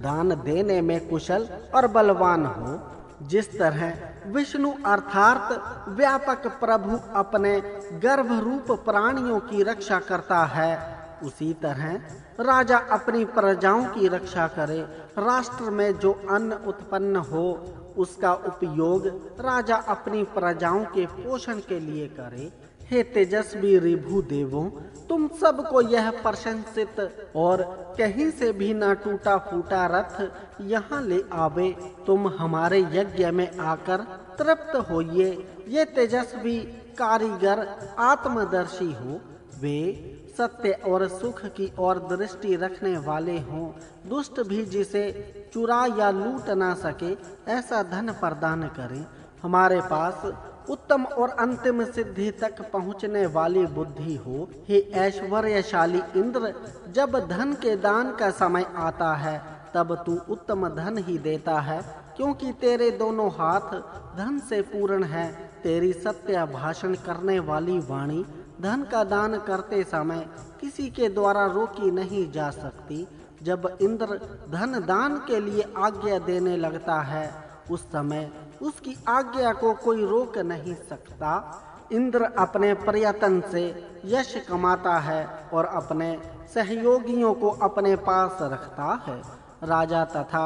दान देने में कुशल और बलवान हो। जिस तरह विष्णु अर्थात व्यापक प्रभु अपने गर्भ रूप प्राणियों की रक्षा करता है, उसी तरह राजा अपनी प्रजाओं की रक्षा करे। राष्ट्र में जो अन्न उत्पन्न हो उसका उपयोग राजा अपनी प्रजाओं के पोषण के लिए करे। हे तेजस्वी रिभु देवों, तुम सबको यह प्रशंसित और कहीं से भी न टूटा फूटा रथ यहाँ ले आवे। तुम हमारे यज्ञ में आकर तृप्त होइए। ये तेजस्वी कारीगर आत्मदर्शी हो, वे सत्य और सुख की ओर दृष्टि रखने वाले हों। दुष्ट भी जिसे चुरा या लूट ना सके ऐसा धन प्रदान करें। हमारे पास उत्तम और अंतिम सिद्धि तक पहुँचने वाली बुद्धि हो। हे ऐश्वर्यशाली इंद्र, जब धन के दान का समय आता है तब तू उत्तम धन ही देता है, क्योंकि तेरे दोनों हाथ धन से पूर्ण है। तेरी सत्य भाषण करने वाली वाणी धन का दान करते समय किसी के द्वारा रोकी नहीं जा सकती। जब इंद्र धन दान के लिए आज्ञा देने लगता है, उस समय उसकी आज्ञा को कोई रोक नहीं सकता। इंद्र अपने प्रयत्न से यश कमाता है और अपने सहयोगियों को अपने पास रखता है। राजा तथा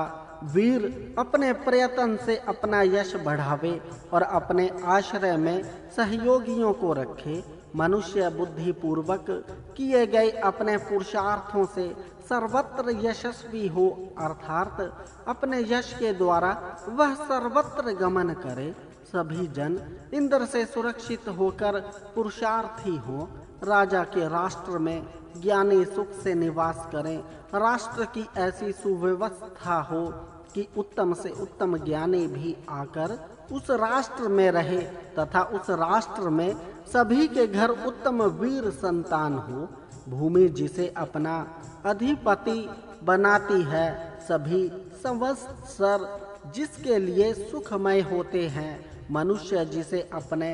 वीर अपने प्रयत्न से अपना यश बढ़ावे और अपने आश्रय में सहयोगियों को रखे। मनुष्य बुद्धि पूर्वक किए गए अपने पुरुषार्थों से सर्वत्र यशस्वी हो, अर्थात अपने यश के द्वारा वह सर्वत्र गमन करे। सभी जन इंद्र से सुरक्षित होकर पुरुषार्थी हो। राजा के राष्ट्र में ज्ञानी सुख से निवास करें। राष्ट्र की ऐसी सुव्यवस्था हो कि उत्तम से उत्तम ज्ञानी भी आकर उस राष्ट्र में रहे तथा उस राष्ट्र में सभी के घर उत्तम वीर संतान हो। भूमि जिसे अपना अधिपति बनाती है, सभी संवत्सर जिसके लिए सुखमय होते हैं। मनुष्य जिसे अपने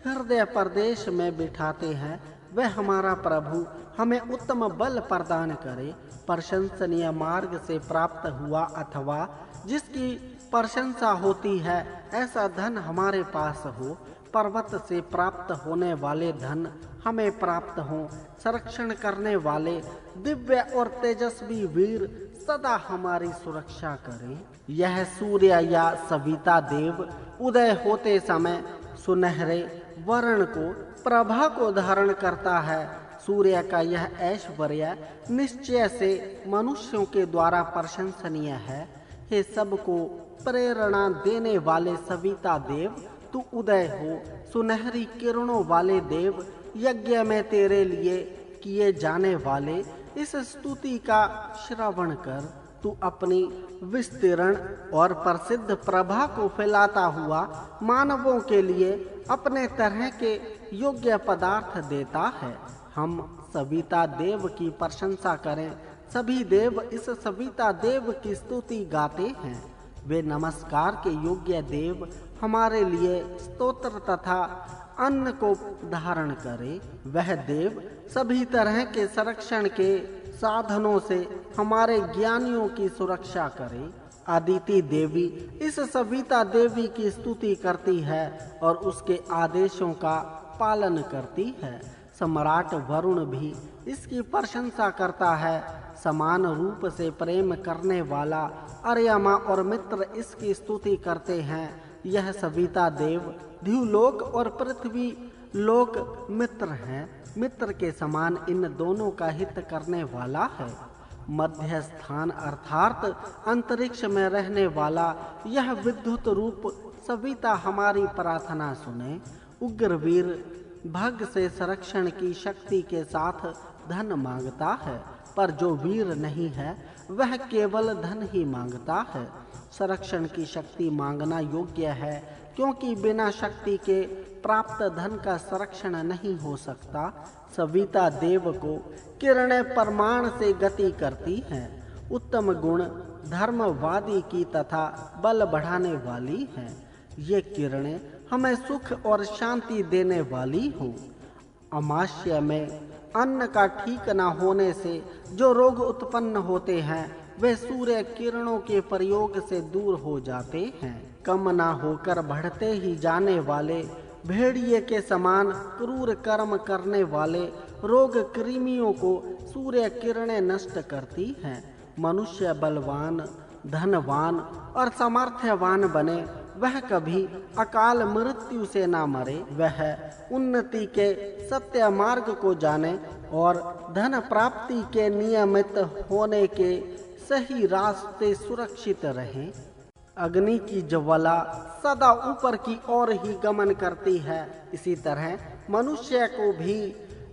हृदय प्रदेश में बिठाते हैं, वह हमारा प्रभु हमें उत्तम बल प्रदान करे। प्रशंसनीय मार्ग से प्राप्त हुआ अथवा जिसकी प्रशंसा होती है ऐसा धन हमारे पास हो। पर्वत से प्राप्त होने वाले धन हमें प्राप्त हों। संरक्षण करने वाले दिव्य और तेजस्वी वीर सदा हमारी सुरक्षा करें। यह सूर्य या सविता देव उदय होते समय सुनहरे वर्ण को प्रभा को धारण करता है। सूर्य का यह ऐश्वर्य निश्चय से मनुष्यों के द्वारा प्रशंसनीय है। हे सबको प्रेरणा देने वाले सविता देव, तू उदय हो। सुनहरी किरणों वाले देव, यज्ञ में तेरे लिए किए जाने वाले इस स्तुति का श्रवण कर। तू अपनी विस्तीर्ण और प्रसिद्ध प्रभा को फैलाता हुआ मानवों के लिए अपने तरह के योग्य पदार्थ देता है। हम सविता देव की प्रशंसा करें। सभी देव इस सविता देव की स्तुति गाते हैं। वे नमस्कार के योग्य देव हमारे लिए स्तोत्र तथा अन्न को धारण करे। वह देव सभी तरह के संरक्षण के साधनों से हमारे ज्ञानियों की सुरक्षा करे। अदिति देवी इस सविता देवी की स्तुति करती है और उसके आदेशों का पालन करती है। सम्राट वरुण भी इसकी प्रशंसा करता है। समान रूप से प्रेम करने वाला अर्यमा और मित्र इसकी स्तुति करते हैं। यह सविता देव द्युलोक और पृथ्वी लोक मित्र हैं। मित्र के समान इन दोनों का हित करने वाला है। मध्य स्थान अर्थात अंतरिक्ष में रहने वाला यह विद्युत रूप सविता हमारी प्रार्थना सुने। उग्रवीर भग से संरक्षण की शक्ति के साथ धन मांगता है, पर जो वीर नहीं है वह केवल धन ही मांगता है। संरक्षण की शक्ति मांगना योग्य है, क्योंकि बिना शक्ति के प्राप्त धन का संरक्षण नहीं हो सकता। सविता देव को किरणें परमाण से गति करती हैं। उत्तम गुण धर्मवादी की तथा बल बढ़ाने वाली हैं। ये किरणें हमें सुख और शांति देने वाली हो। अमाश्य में अन्न का ठीक न होने से जो रोग उत्पन्न होते हैं वे सूर्य किरणों के प्रयोग से दूर हो जाते हैं। कम न होकर बढ़ते ही जाने वाले भेड़िए के समान क्रूर कर्म करने वाले रोग कृमियों को सूर्य किरणें नष्ट करती हैं। मनुष्य बलवान, धनवान और सामर्थ्यवान बने, वह कभी अकाल मृत्यु से ना मरे। वह उन्नति के सत्य मार्ग को जाने और धन प्राप्ति के नियमित होने के सही रास्ते सुरक्षित रहे। अग्नि की ज्वाला सदा ऊपर की ओर ही गमन करती है। इसी तरह मनुष्य को भी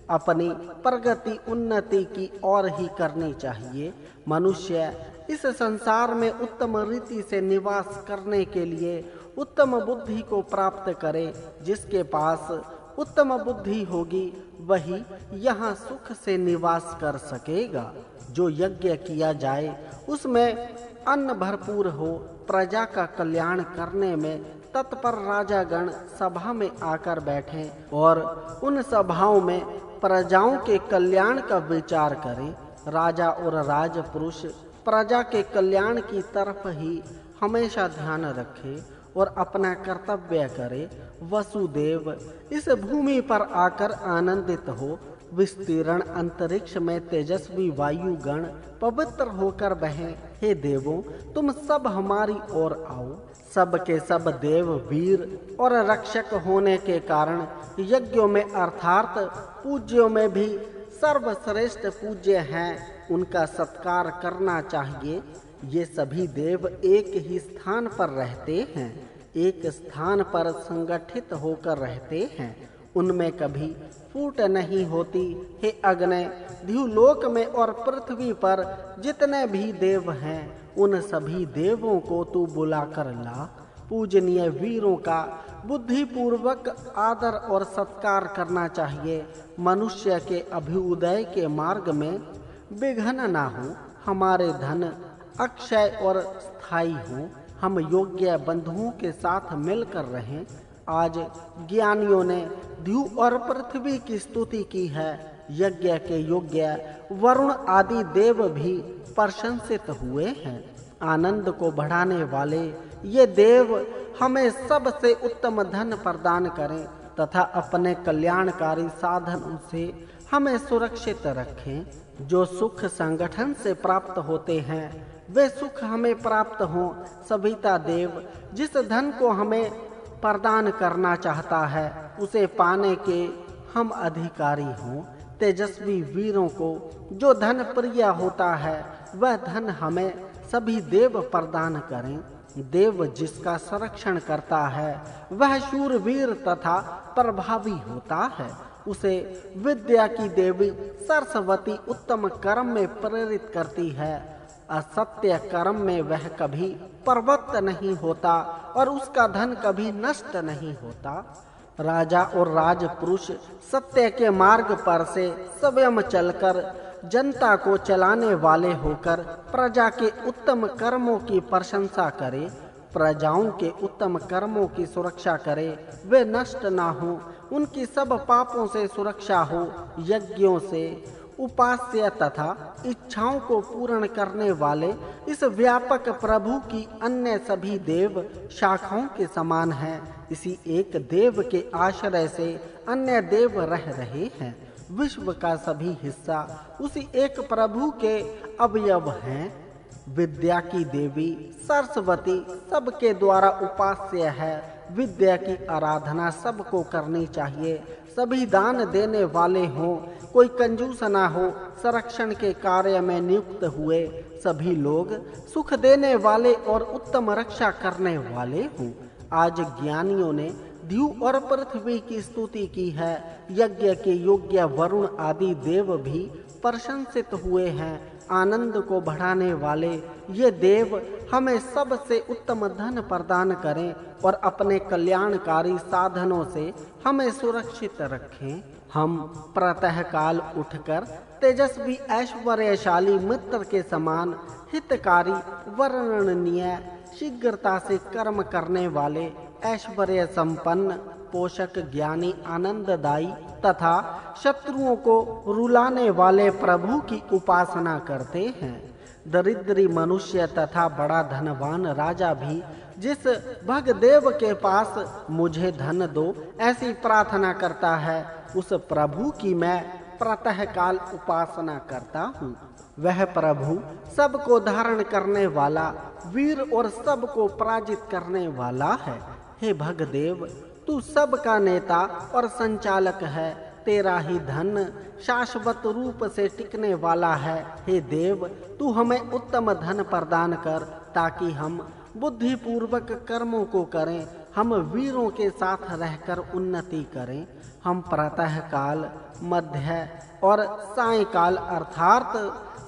अपनी प्रगति उन्नति की ओर ही करनी चाहिए। मनुष्य इस संसार में उत्तम रीति से निवास करने के लिए उत्तम बुद्धि को प्राप्त करे। जिसके पास उत्तम बुद्धि होगी वही यहाँ सुख से निवास कर सकेगा। जो यज्ञ किया जाए उसमें अन्न भरपूर हो। प्रजा का कल्याण करने में तत्पर राजागण सभा में आकर बैठें और उन सभाओं में प्रजाओं के कल्याण का विचार करें। राजा और राजपुरुष प्रजा के कल्याण की तरफ ही हमेशा ध्यान रखे और अपना कर्तव्य करे। वसुदेव इस भूमि पर आकर आनंदित हो। विस्तीर्ण अंतरिक्ष में तेजस्वी वायु गण पवित्र होकर बहें। हे देवों, तुम सब हमारी ओर आओ। सब के सब देव वीर और रक्षक होने के कारण यज्ञों में अर्थात पूज्यों में भी सर्वश्रेष्ठ पूज्य हैं। उनका सत्कार करना चाहिए। ये सभी देव एक ही स्थान पर रहते हैं, एक स्थान पर संगठित होकर रहते हैं। उनमें कभी फूट नहीं होती। हे अग्नि, द्युलोक में और पृथ्वी पर जितने भी देव हैं उन सभी देवों को तू बुलाकर ला। पूजनीय वीरों का बुद्धिपूर्वक आदर और सत्कार करना चाहिए। मनुष्य के अभ्युदय के मार्ग में विघ्न ना हो। हमारे धन अक्षय और स्थायी हो। हम योग्य बंधुओं के साथ मिलकर रहें। आज ज्ञानियों ने ध्रुव और पृथ्वी की स्तुति की है। यज्ञ के योग्य वरुण आदि देव भी प्रशंसित हुए हैं। आनंद को बढ़ाने वाले ये देव हमें सबसे उत्तम धन प्रदान करें तथा अपने कल्याणकारी साधनों से हमें सुरक्षित रखें। जो सुख संगठन से प्राप्त होते हैं वे सुख हमें प्राप्त हों। सविता देव जिस धन को हमें प्रदान करना चाहता है उसे पाने के हम अधिकारी हों। तेजस्वी वीरों को जो धन प्रिय होता है वह धन हमें सभी देव प्रदान करें। देव जिसका संरक्षण करता है वह शूरवीर तथा प्रभावी होता है। उसे विद्या की देवी सरस्वती उत्तम कर्म में प्रेरित करती है। असत्य कर्म में वह कभी प्रवृत्त नहीं होता और उसका धन कभी नष्ट नहीं होता। राजा और राजपुरुष सत्य के मार्ग पर से स्वयं चलकर जनता को चलाने वाले होकर प्रजा के उत्तम कर्मों की प्रशंसा करे, प्रजाओं के उत्तम कर्मों की सुरक्षा करे, वे नष्ट ना हो, उनकी सब पापों से सुरक्षा हो। यज्ञों से उपास्य तथा इच्छाओं को पूर्ण करने वाले इस व्यापक प्रभु की अन्य सभी देव शाखाओं के समान हैं। इसी एक देव के आश्रय से अन्य देव रह रहे हैं। विश्व का सभी हिस्सा उसी एक प्रभु के अवयव हैं। विद्या की देवी सरस्वती सबके द्वारा उपास्य है। विद्या की आराधना सबको करनी चाहिए। सभी दान देने वाले हों, कोई कंजूस ना हो। संरक्षण के कार्य में नियुक्त हुए सभी लोग सुख देने वाले और उत्तम रक्षा करने वाले हों। आज ज्ञानियों ने ध्रुव और पृथ्वी की स्तुति की है। यज्ञ के योग्य वरुण आदि देव भी प्रशंसित हुए हैं। आनंद को बढ़ाने वाले ये देव हमें सबसे उत्तम धन प्रदान करें और अपने कल्याणकारी साधनों से हमें सुरक्षित रखें। हम प्रातः काल उठकर तेजस्वी ऐश्वर्यशाली मित्र के समान हितकारी वर्णनीय शीघ्रता से कर्म करने वाले ऐश्वर्य संपन्न पोषक ज्ञानी आनंददायी तथा शत्रुओं को रुलाने वाले प्रभु की उपासना करते हैं। दरिद्री मनुष्य तथा बड़ा धनवान राजा भी जिस भगदेव के पास मुझे धन दो ऐसी प्रार्थना करता है, उस प्रभु की मैं प्रातः काल उपासना करता हूँ। वह प्रभु सबको धारण करने वाला वीर और सबको पराजित करने वाला है। हे भगदेव, तू सबका नेता और संचालक है। तेरा ही धन शाश्वत रूप से टिकने वाला है। हे देव, तू हमें उत्तम धन प्रदान कर ताकि हम बुद्धि पूर्वक कर्मों को करें। हम वीरों के साथ रहकर उन्नति करें। हम प्रातः काल, मध्य और सायंकाल अर्थात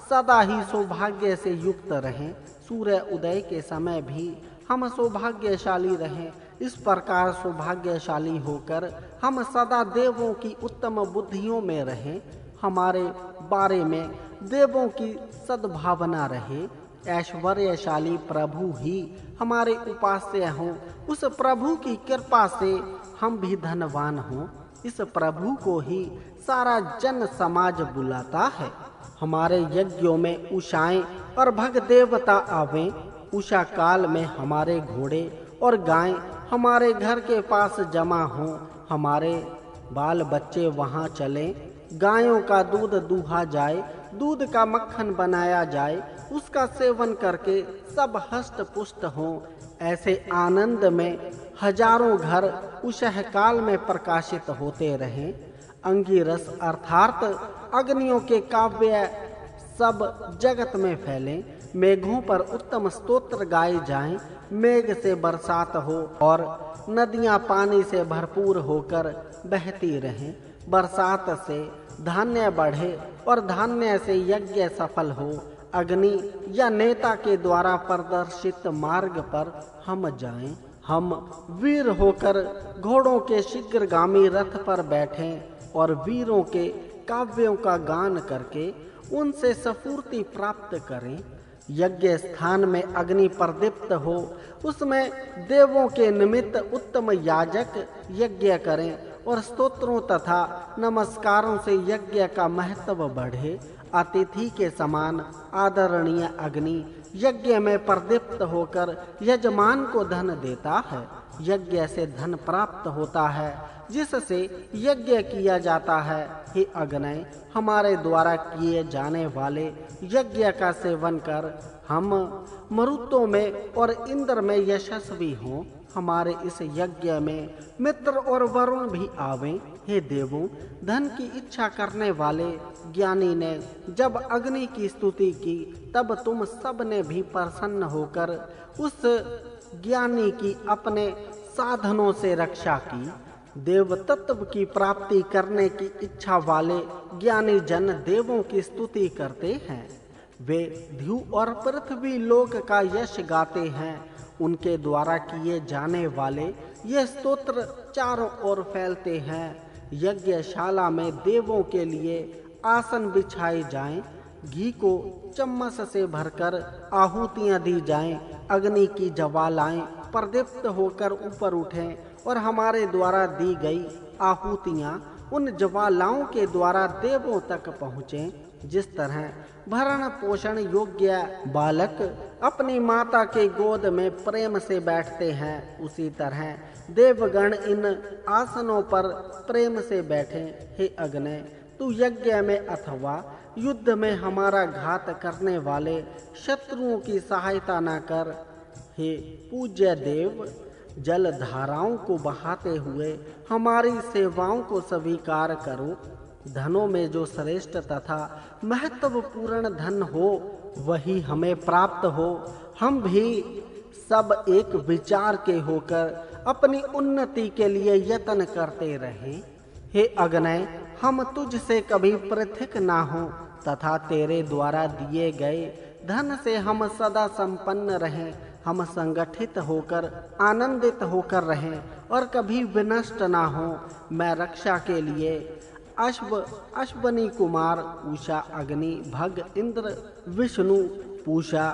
सदा ही सौभाग्य से युक्त रहें। सूर्य उदय के समय भी हम सौभाग्यशाली रहें। इस प्रकार सौभाग्यशाली होकर हम सदा देवों की उत्तम बुद्धियों में रहें। हमारे बारे में देवों की सद्भावना रहे। ऐश्वर्यशाली प्रभु ही हमारे उपास्य हों। उस प्रभु की कृपा से हम भी धनवान हों। इस प्रभु को ही सारा जन समाज बुलाता है। हमारे यज्ञों में उषाएं और भग देवता आवें। उषा काल में हमारे घोड़े और गायें हमारे घर के पास जमा हों। हमारे बाल बच्चे वहाँ चलें। गायों का दूध दूहा जाए, दूध का मक्खन बनाया जाए, उसका सेवन करके सब हष्ट पुष्ट हों। ऐसे आनंद में हजारों घर उषः काल में प्रकाशित होते रहें। अंगिरस अर्थात अग्नियों के काव्य सब जगत में फैलें। मेघों पर उत्तम स्तोत्र गाए जाएं। मेघ से बरसात हो और नदियां पानी से भरपूर होकर बहती रहें। बरसात से धान्य बढ़े और धान्य से यज्ञ सफल हो। अग्नि या नेता के द्वारा प्रदर्शित मार्ग पर हम जाएं। हम वीर होकर घोड़ों के शीघ्रगामी रथ पर बैठें और वीरों के काव्यों का गान करके उनसे स्फूर्ति प्राप्त करें। यज्ञ स्थान में अग्नि प्रदीप्त हो, उसमें देवों के निमित्त उत्तम याजक यज्ञ करें और स्तोत्रों तथा नमस्कारों से यज्ञ का महत्व बढ़े। अतिथि के समान आदरणीय अग्नि यज्ञ में प्रदीप्त होकर यजमान को धन देता है। यज्ञ से धन प्राप्त होता है जिससे यज्ञ किया जाता है। हे अग्नि, हमारे द्वारा किए जाने वाले यज्ञ का सेवन कर हम मरुतों में और इंद्र में यशस्वी हों। हमारे इस यज्ञ में मित्र और वरुण भी आवें। हे देवों, धन की इच्छा करने वाले ज्ञानी ने जब अग्नि की स्तुति की तब तुम सब ने भी प्रसन्न होकर उस ज्ञानी की अपने साधनों से रक्षा की। देव तत्व की प्राप्ति करने की इच्छा वाले ज्ञानी जन देवों की स्तुति करते हैं। वे ध्यू और पृथ्वी लोक का यश गाते हैं। उनके द्वारा किए जाने वाले ये स्तोत्र चारों ओर फैलते हैं। यज्ञशाला में देवों के लिए आसन बिछाए जाएं, घी को चम्मच से भरकर आहुतियां दी जाएं, अग्नि की ज्वालाएं प्रदीप्त होकर ऊपर उठें और हमारे द्वारा दी गई आहुतियां उन ज्वालाओं के द्वारा देवों तक पहुँचें। जिस तरह भरण पोषण योग्य बालक अपनी माता के गोद में प्रेम से बैठते हैं, उसी तरह देवगण इन आसनों पर प्रेम से बैठें। हे अग्नि, तू यज्ञ में अथवा युद्ध में हमारा घात करने वाले शत्रुओं की सहायता न कर। हे पूज्य देव, जल धाराओं को बहाते हुए हमारी सेवाओं को स्वीकार करो। धनों में जो श्रेष्ठ तथा महत्वपूर्ण धन हो वही हमें प्राप्त हो। हम भी सब एक विचार के होकर अपनी उन्नति के लिए यत्न करते रहें। हे अग्नि, हम तुझसे कभी पृथक ना हो तथा तेरे द्वारा दिए गए धन से हम सदा संपन्न रहें। हम संगठित होकर आनंदित होकर रहें और कभी विनष्ट ना हो। मैं रक्षा के लिए अश्वनी कुमार उषा, अग्नि, भग, इंद्र, विष्णु, पूषा,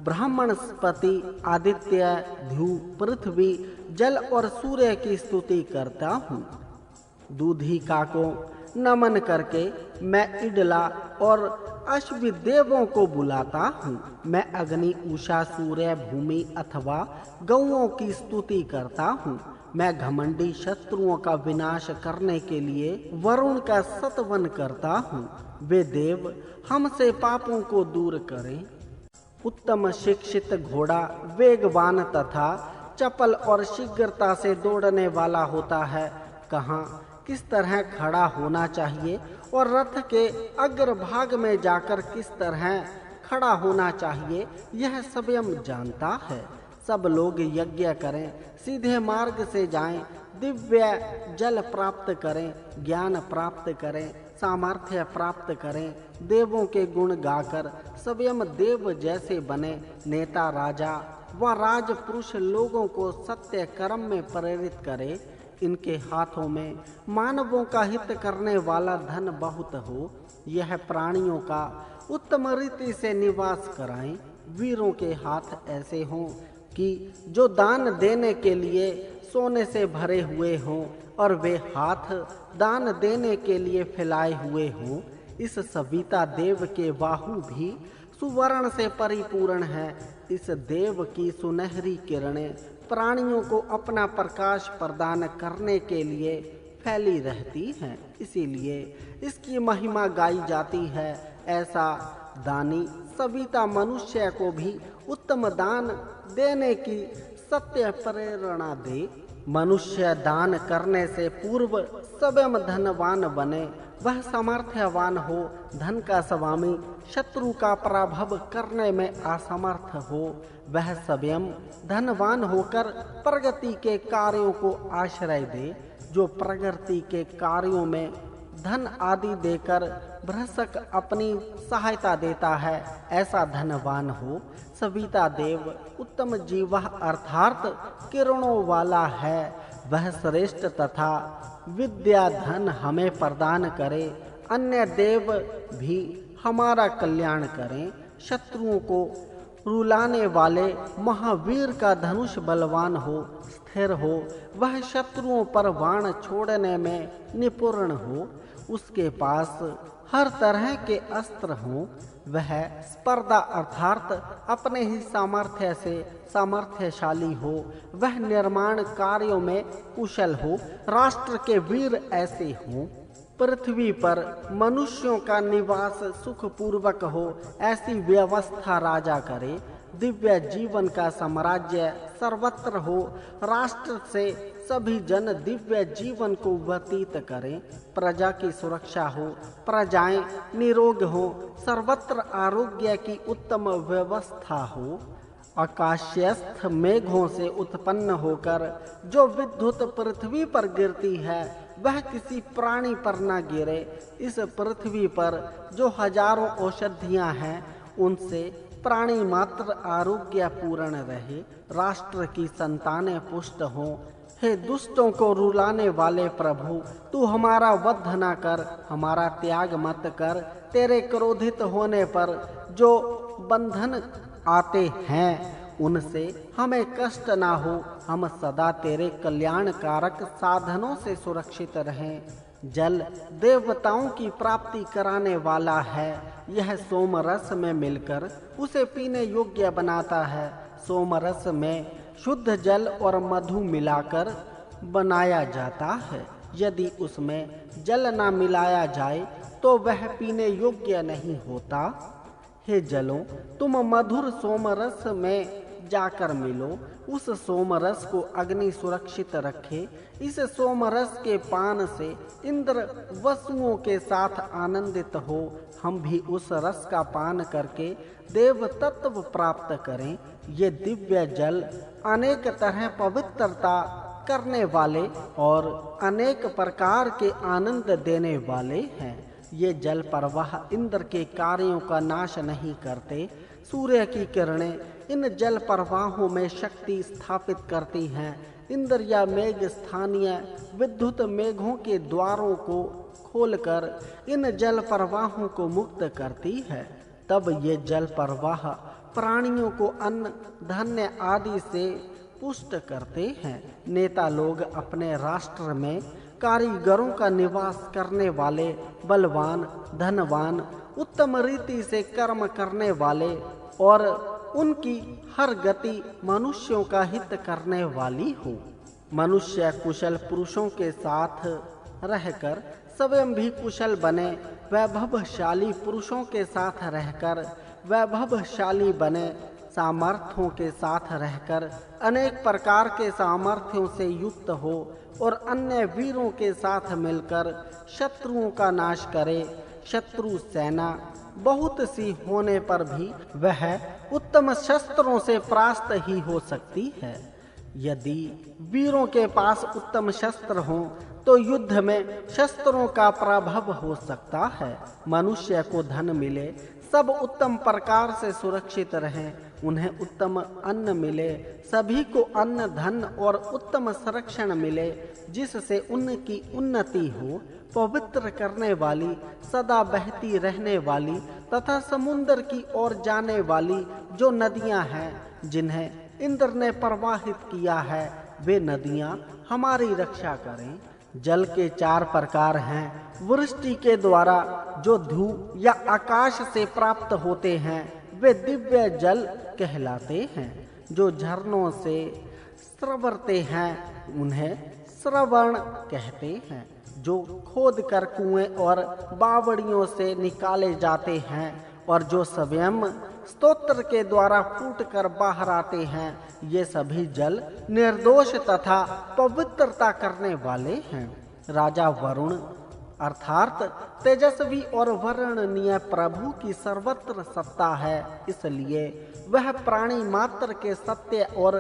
ब्रह्मणस्पति, आदित्य, ध्यू, पृथ्वी, जल और सूर्य की स्तुति करता हूँ। दूधिका को नमन करके मैं इडला और अश्व देवों को बुलाता हूँ। मैं अग्नि, उषा, सूर्य, भूमि अथवा गौओं की स्तुति करता हूँ। मैं घमंडी शत्रुओं का विनाश करने के लिए वरुण का सतवन करता हूँ। वे देव हमसे पापों को दूर करें। उत्तम शिक्षित घोड़ा वेगवान तथा चपल और शीघ्रता से दौड़ने वाला होता है। कहाँ किस तरह खड़ा होना चाहिए और रथ के अग्रभाग में जाकर किस तरह खड़ा होना चाहिए, यह स्वयं जानता है। सब लोग यज्ञ करें, सीधे मार्ग से जाएं, दिव्य जल प्राप्त करें, ज्ञान प्राप्त करें, सामर्थ्य प्राप्त करें, देवों के गुण गाकर स्वयं देव जैसे बने। नेता राजा व राजपुरुष लोगों को सत्य कर्म में प्रेरित करे। इनके हाथों में मानवों का हित करने वाला धन बहुत हो। यह प्राणियों का उत्तम रीति से निवास कराएं। वीरों के हाथ ऐसे हों कि जो दान देने के लिए सोने से भरे हुए हों और वे हाथ दान देने के लिए फैलाए हुए हों। इस सविता देव के बाहु भी सुवर्ण से परिपूर्ण है। इस देव की सुनहरी किरणें प्राणियों को अपना प्रकाश प्रदान करने के लिए फैली रहती हैं, इसीलिए इसकी महिमा गाई जाती है। ऐसा दानी सविता मनुष्य को भी उत्तम दान देने की सत्य प्रेरणा दे। मनुष्य दान करने से पूर्व स्वयं धनवान बने, वह सामर्थ्यवान हो, धन का स्वामी, शत्रु का पराभव करने में असमर्थ हो। वह स्वयं धनवान होकर प्रगति के कार्यों को आश्रय दे। जो प्रगति के कार्यों में धन आदि देकर भ्रष्ट अपनी सहायता देता है, ऐसा धनवान हो। सविता देव उत्तम जीवा अर्थात किरणों वाला है। वह श्रेष्ठ तथा विद्या धन हमें प्रदान करे। अन्य देव भी हमारा कल्याण करें। शत्रुओं को रुलाने वाले महावीर का धनुष बलवान हो, स्थिर हो, वह शत्रुओं पर बाण छोड़ने में निपुण हो, उसके पास हर तरह के अस्त्र हों, वह स्पर्धा अर्थात अपने ही सामर्थ्य से सामर्थ्यशाली हो, वह निर्माण कार्यों में कुशल हो, राष्ट्र के वीर ऐसे हों, पृथ्वी पर मनुष्यों का निवास सुखपूर्वक हो ऐसी व्यवस्था राजा करे, दिव्य जीवन का साम्राज्य सर्वत्र हो, राष्ट्र से सभी जन दिव्य जीवन को व्यतीत करें, प्रजा की सुरक्षा हो, प्रजाएं निरोग हो, सर्वत्र आरोग्य की उत्तम व्यवस्था हो, आकाशस्थ मेघों से उत्पन्न होकर जो विद्युत पृथ्वी पर गिरती है वह किसी प्राणी पर न गिरे, इस पृथ्वी पर जो हजारों औषधियां हैं उनसे प्राणी मात्र आरोग्य पूर्ण रहे, राष्ट्र की संतानें पुष्ट हों। हे दुष्टों को रुलाने वाले प्रभु, तू हमारा वध न कर, हमारा त्याग मत कर, तेरे क्रोधित होने पर जो बंधन आते हैं उनसे हमें कष्ट ना हो, हम सदा तेरे कल्याणकारक साधनों से सुरक्षित रहें। जल देवताओं की प्राप्ति कराने वाला है, यह सोमरस में मिलकर उसे पीने योग्य बनाता है। सोमरस में शुद्ध जल और मधु मिलाकर बनाया जाता है, यदि उसमें जल ना मिलाया जाए तो वह पीने योग्य नहीं होता। हे जलों, तुम मधुर सोमरस में जाकर मिलो, उस सोमरस को अग्नि सुरक्षित रखे। इस सोमरस के पान से इंद्र वसुओं के साथ आनंदित हो, हम भी उस रस का पान करके देव तत्व प्राप्त करें। ये दिव्य जल अनेक तरह पवित्रता करने वाले और अनेक प्रकार के आनंद देने वाले हैं। ये जल प्रवाह इंद्र के कार्यों का नाश नहीं करते। सूर्य की किरणें इन जल प्रवाहों में शक्ति स्थापित करती हैं। इंद्र या मेघ स्थानीय विद्युत मेघों के द्वारों को खोलकर इन जल प्रवाहों को मुक्त करती है। तब ये जल प्रवाह प्राणियों को अन्न धान्य आदि से पुष्ट करते हैं। नेता लोग अपने राष्ट्र में कारीगरों का निवास करने वाले, बलवान, धनवान, उत्तम रीति से कर्म करने वाले और उनकी हर गति मनुष्यों का हित करने वाली हो। मनुष्य कुशल पुरुषों के साथ रहकर स्वयं भी कुशल बने, वैभवशाली पुरुषों के साथ रहकर वैभवशाली बने, सामर्थ्यों के साथ रहकर अनेक प्रकार के सामर्थ्यों से युक्त हो और अन्य वीरों के साथ मिलकर शत्रुओं का नाश करे। शत्रु सेना बहुत सी होने पर भी वह उत्तम शस्त्रों से परास्त ही हो सकती है। यदि वीरों के पास उत्तम शस्त्र हों तो युद्ध में शस्त्रों का प्रभाव हो सकता है। मनुष्य को धन मिले, सब उत्तम प्रकार से सुरक्षित रहें, उन्हें उत्तम अन्न मिले, सभी को अन्न, धन और उत्तम संरक्षण मिले, जिससे उनकी उन्नति हो। पवित्र करने वाली, सदा बहती रहने वाली तथा समुद्र की ओर जाने वाली जो नदियां हैं जिन्हें इंद्र ने प्रवाहित किया है, वे नदियां हमारी रक्षा करें। जल के 4 प्रकार हैं। वृष्टि के द्वारा जो धूप या आकाश से प्राप्त होते हैं वे दिव्य जल कहलाते हैं। जो झरनों से स्रवरते हैं उन्हें श्रवण कहते हैं। जो खोद कर कुएं और बावड़ियों से निकाले जाते हैं और जो स्वयं स्तोत्र के द्वारा फूट कर बाहर आते हैं, ये सभी जल निर्दोष तथा पवित्रता करने वाले हैं। राजा वरुण अर्थात तेजस्वी और वर्णनीय प्रभु की सर्वत्र सत्ता है, इसलिए वह प्राणी मात्र के सत्य और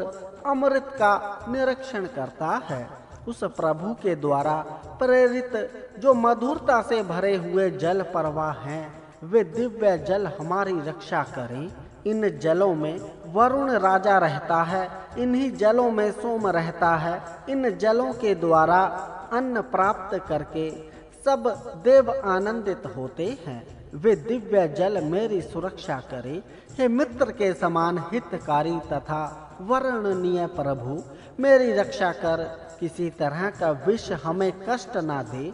अमृत का निरीक्षण करता है। उस प्रभु के द्वारा प्रेरित जो मधुरता से भरे हुए जल प्रवाह हैं, वे दिव्य जल हमारी रक्षा करें। इन जलों में वरुण राजा रहता है, इन्हीं जलों में सोम रहता है। इन जलों के द्वारा अन्न प्राप्त करके सब देव आनंदित होते हैं। वे दिव्य जल मेरी सुरक्षा करे। हे मित्र के समान हितकारी तथा वर्णनीय प्रभु, मेरी रक्षा कर, किसी तरह का विष हमें कष्ट ना दे।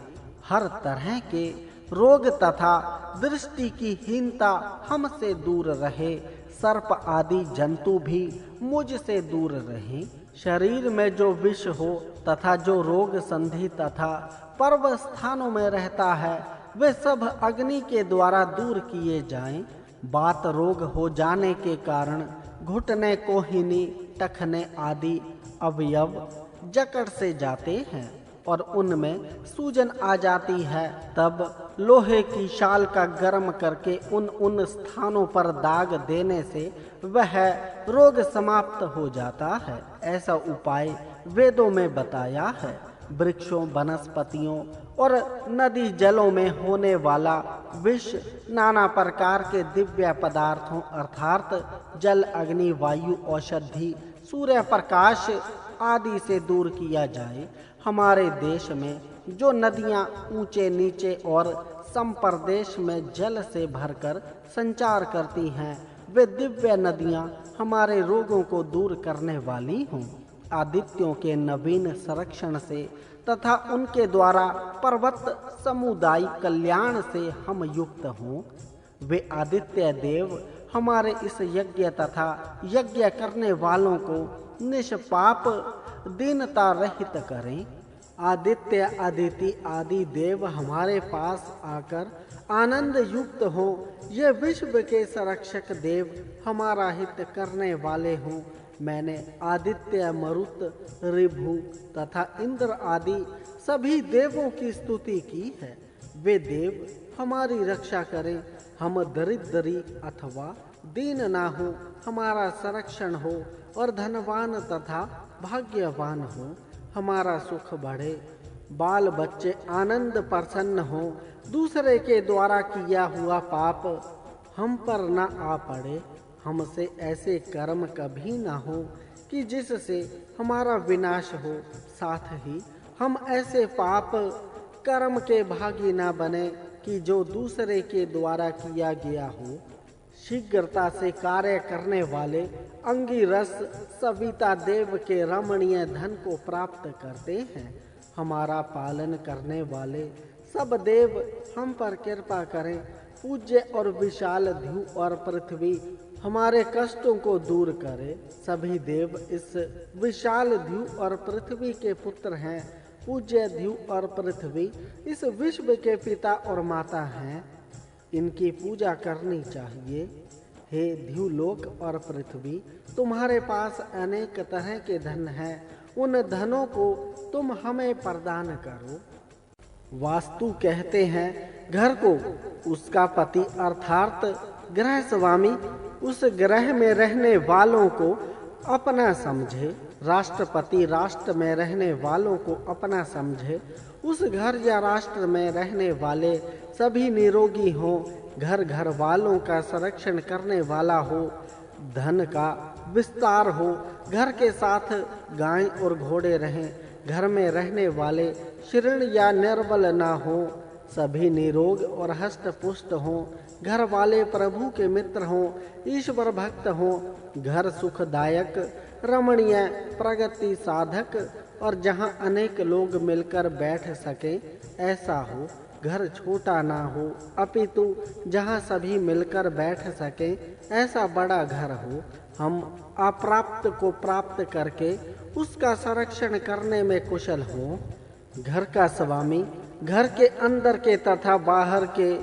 हर तरह के रोग तथा दृष्टि की हीनता हमसे दूर रहे। सर्प आदि जंतु भी मुझसे दूर रहे। शरीर में जो विष हो तथा जो रोग संधि तथा पर्व स्थानों में रहता है, वे सब अग्नि के द्वारा दूर किए जाएं। बात रोग हो जाने के कारण घुटने, कोहिनी, टखने आदि अवयव जकड़ से जाते हैं और उनमें सूजन आ जाती है। तब लोहे की शाल का गर्म करके उन स्थानों पर दाग देने से वह रोग समाप्त हो जाता है। ऐसा उपाय वेदों में बताया है। वृक्षों, वनस्पतियों और नदी जलों में होने वाला विष नाना प्रकार के दिव्य पदार्थों अर्थात जल, अग्नि, वायु, औषधि, सूर्य प्रकाश आदि से दूर किया जाए। हमारे देश में जो नदियां ऊंचे नीचे और संप्रदेश में जल से भरकर संचार करती हैं, वे दिव्य नदियां हमारे रोगों को दूर करने वाली हों। आदित्यों के नवीन संरक्षण से तथा उनके द्वारा पर्वत समुदाय कल्याण से हम युक्त हों। वे आदित्य देव हमारे इस यज्ञ तथा यज्ञ करने वालों को निष्पाप दीनता रहित करें। आदित्य, अदिति आदि देव हमारे पास आकर आनंद युक्त हो। ये विश्व के संरक्षक देव हमारा हित करने वाले हों। मैंने आदित्य, मरुत, ऋभु तथा इंद्र आदि सभी देवों की स्तुति की है। वे देव हमारी रक्षा करें। हम दरिद्री अथवा दीन ना हो, हमारा संरक्षण हो और धनवान तथा भाग्यवान हो, हमारा सुख बढ़े। बाल बच्चे आनंद प्रसन्न हो। दूसरे के द्वारा किया हुआ पाप हम पर न आ पड़े। हमसे ऐसे कर्म कभी ना हो कि जिससे हमारा विनाश हो। साथ ही हम ऐसे पाप कर्म के भागी ना बने कि जो दूसरे के द्वारा किया गया हो। शीघ्रता से कार्य करने वाले अंगिरस सविता देव के रमणीय धन को प्राप्त करते हैं। हमारा पालन करने वाले सब देव हम पर कृपा करें। पूज्य और विशाल ध्यू और पृथ्वी हमारे कष्टों को दूर करे। सभी देव इस विशाल ध्यू और पृथ्वी के पुत्र हैं। पूज्य ध्यू और पृथ्वी इस विश्व के पिता और माता हैं। इनकी पूजा करनी चाहिए। हे ध्युलोक और पृथ्वी, तुम्हारे पास अनेक तरह के धन हैं। उन धनों को तुम हमें प्रदान करो। वास्तु कहते हैं घर को उसका पति अर्थात गृह स्वामी उस ग्रह में रहने वालों को अपना समझे। राष्ट्रपति राष्ट्र में रहने वालों को अपना समझे। उस घर या राष्ट्र में रहने वाले सभी निरोगी हों। घर घर वालों का संरक्षण करने वाला हो। धन का विस्तार हो। घर के साथ गाय और घोड़े रहें। घर में रहने वाले शीर्ण या निर्बल ना हो। सभी निरोग और हष्ट पुष्ट हों। घर वाले प्रभु के मित्र हों, ईश्वर भक्त हों। घर सुखदायक, रमणीय, प्रगति साधक और जहाँ अनेक लोग मिलकर बैठ सकें ऐसा हो। घर छोटा ना हो, अपितु जहाँ सभी मिलकर बैठ सकें ऐसा बड़ा घर हो। हम अप्राप्त को प्राप्त करके उसका संरक्षण करने में कुशल हों। घर का स्वामी घर के अंदर के तथा बाहर के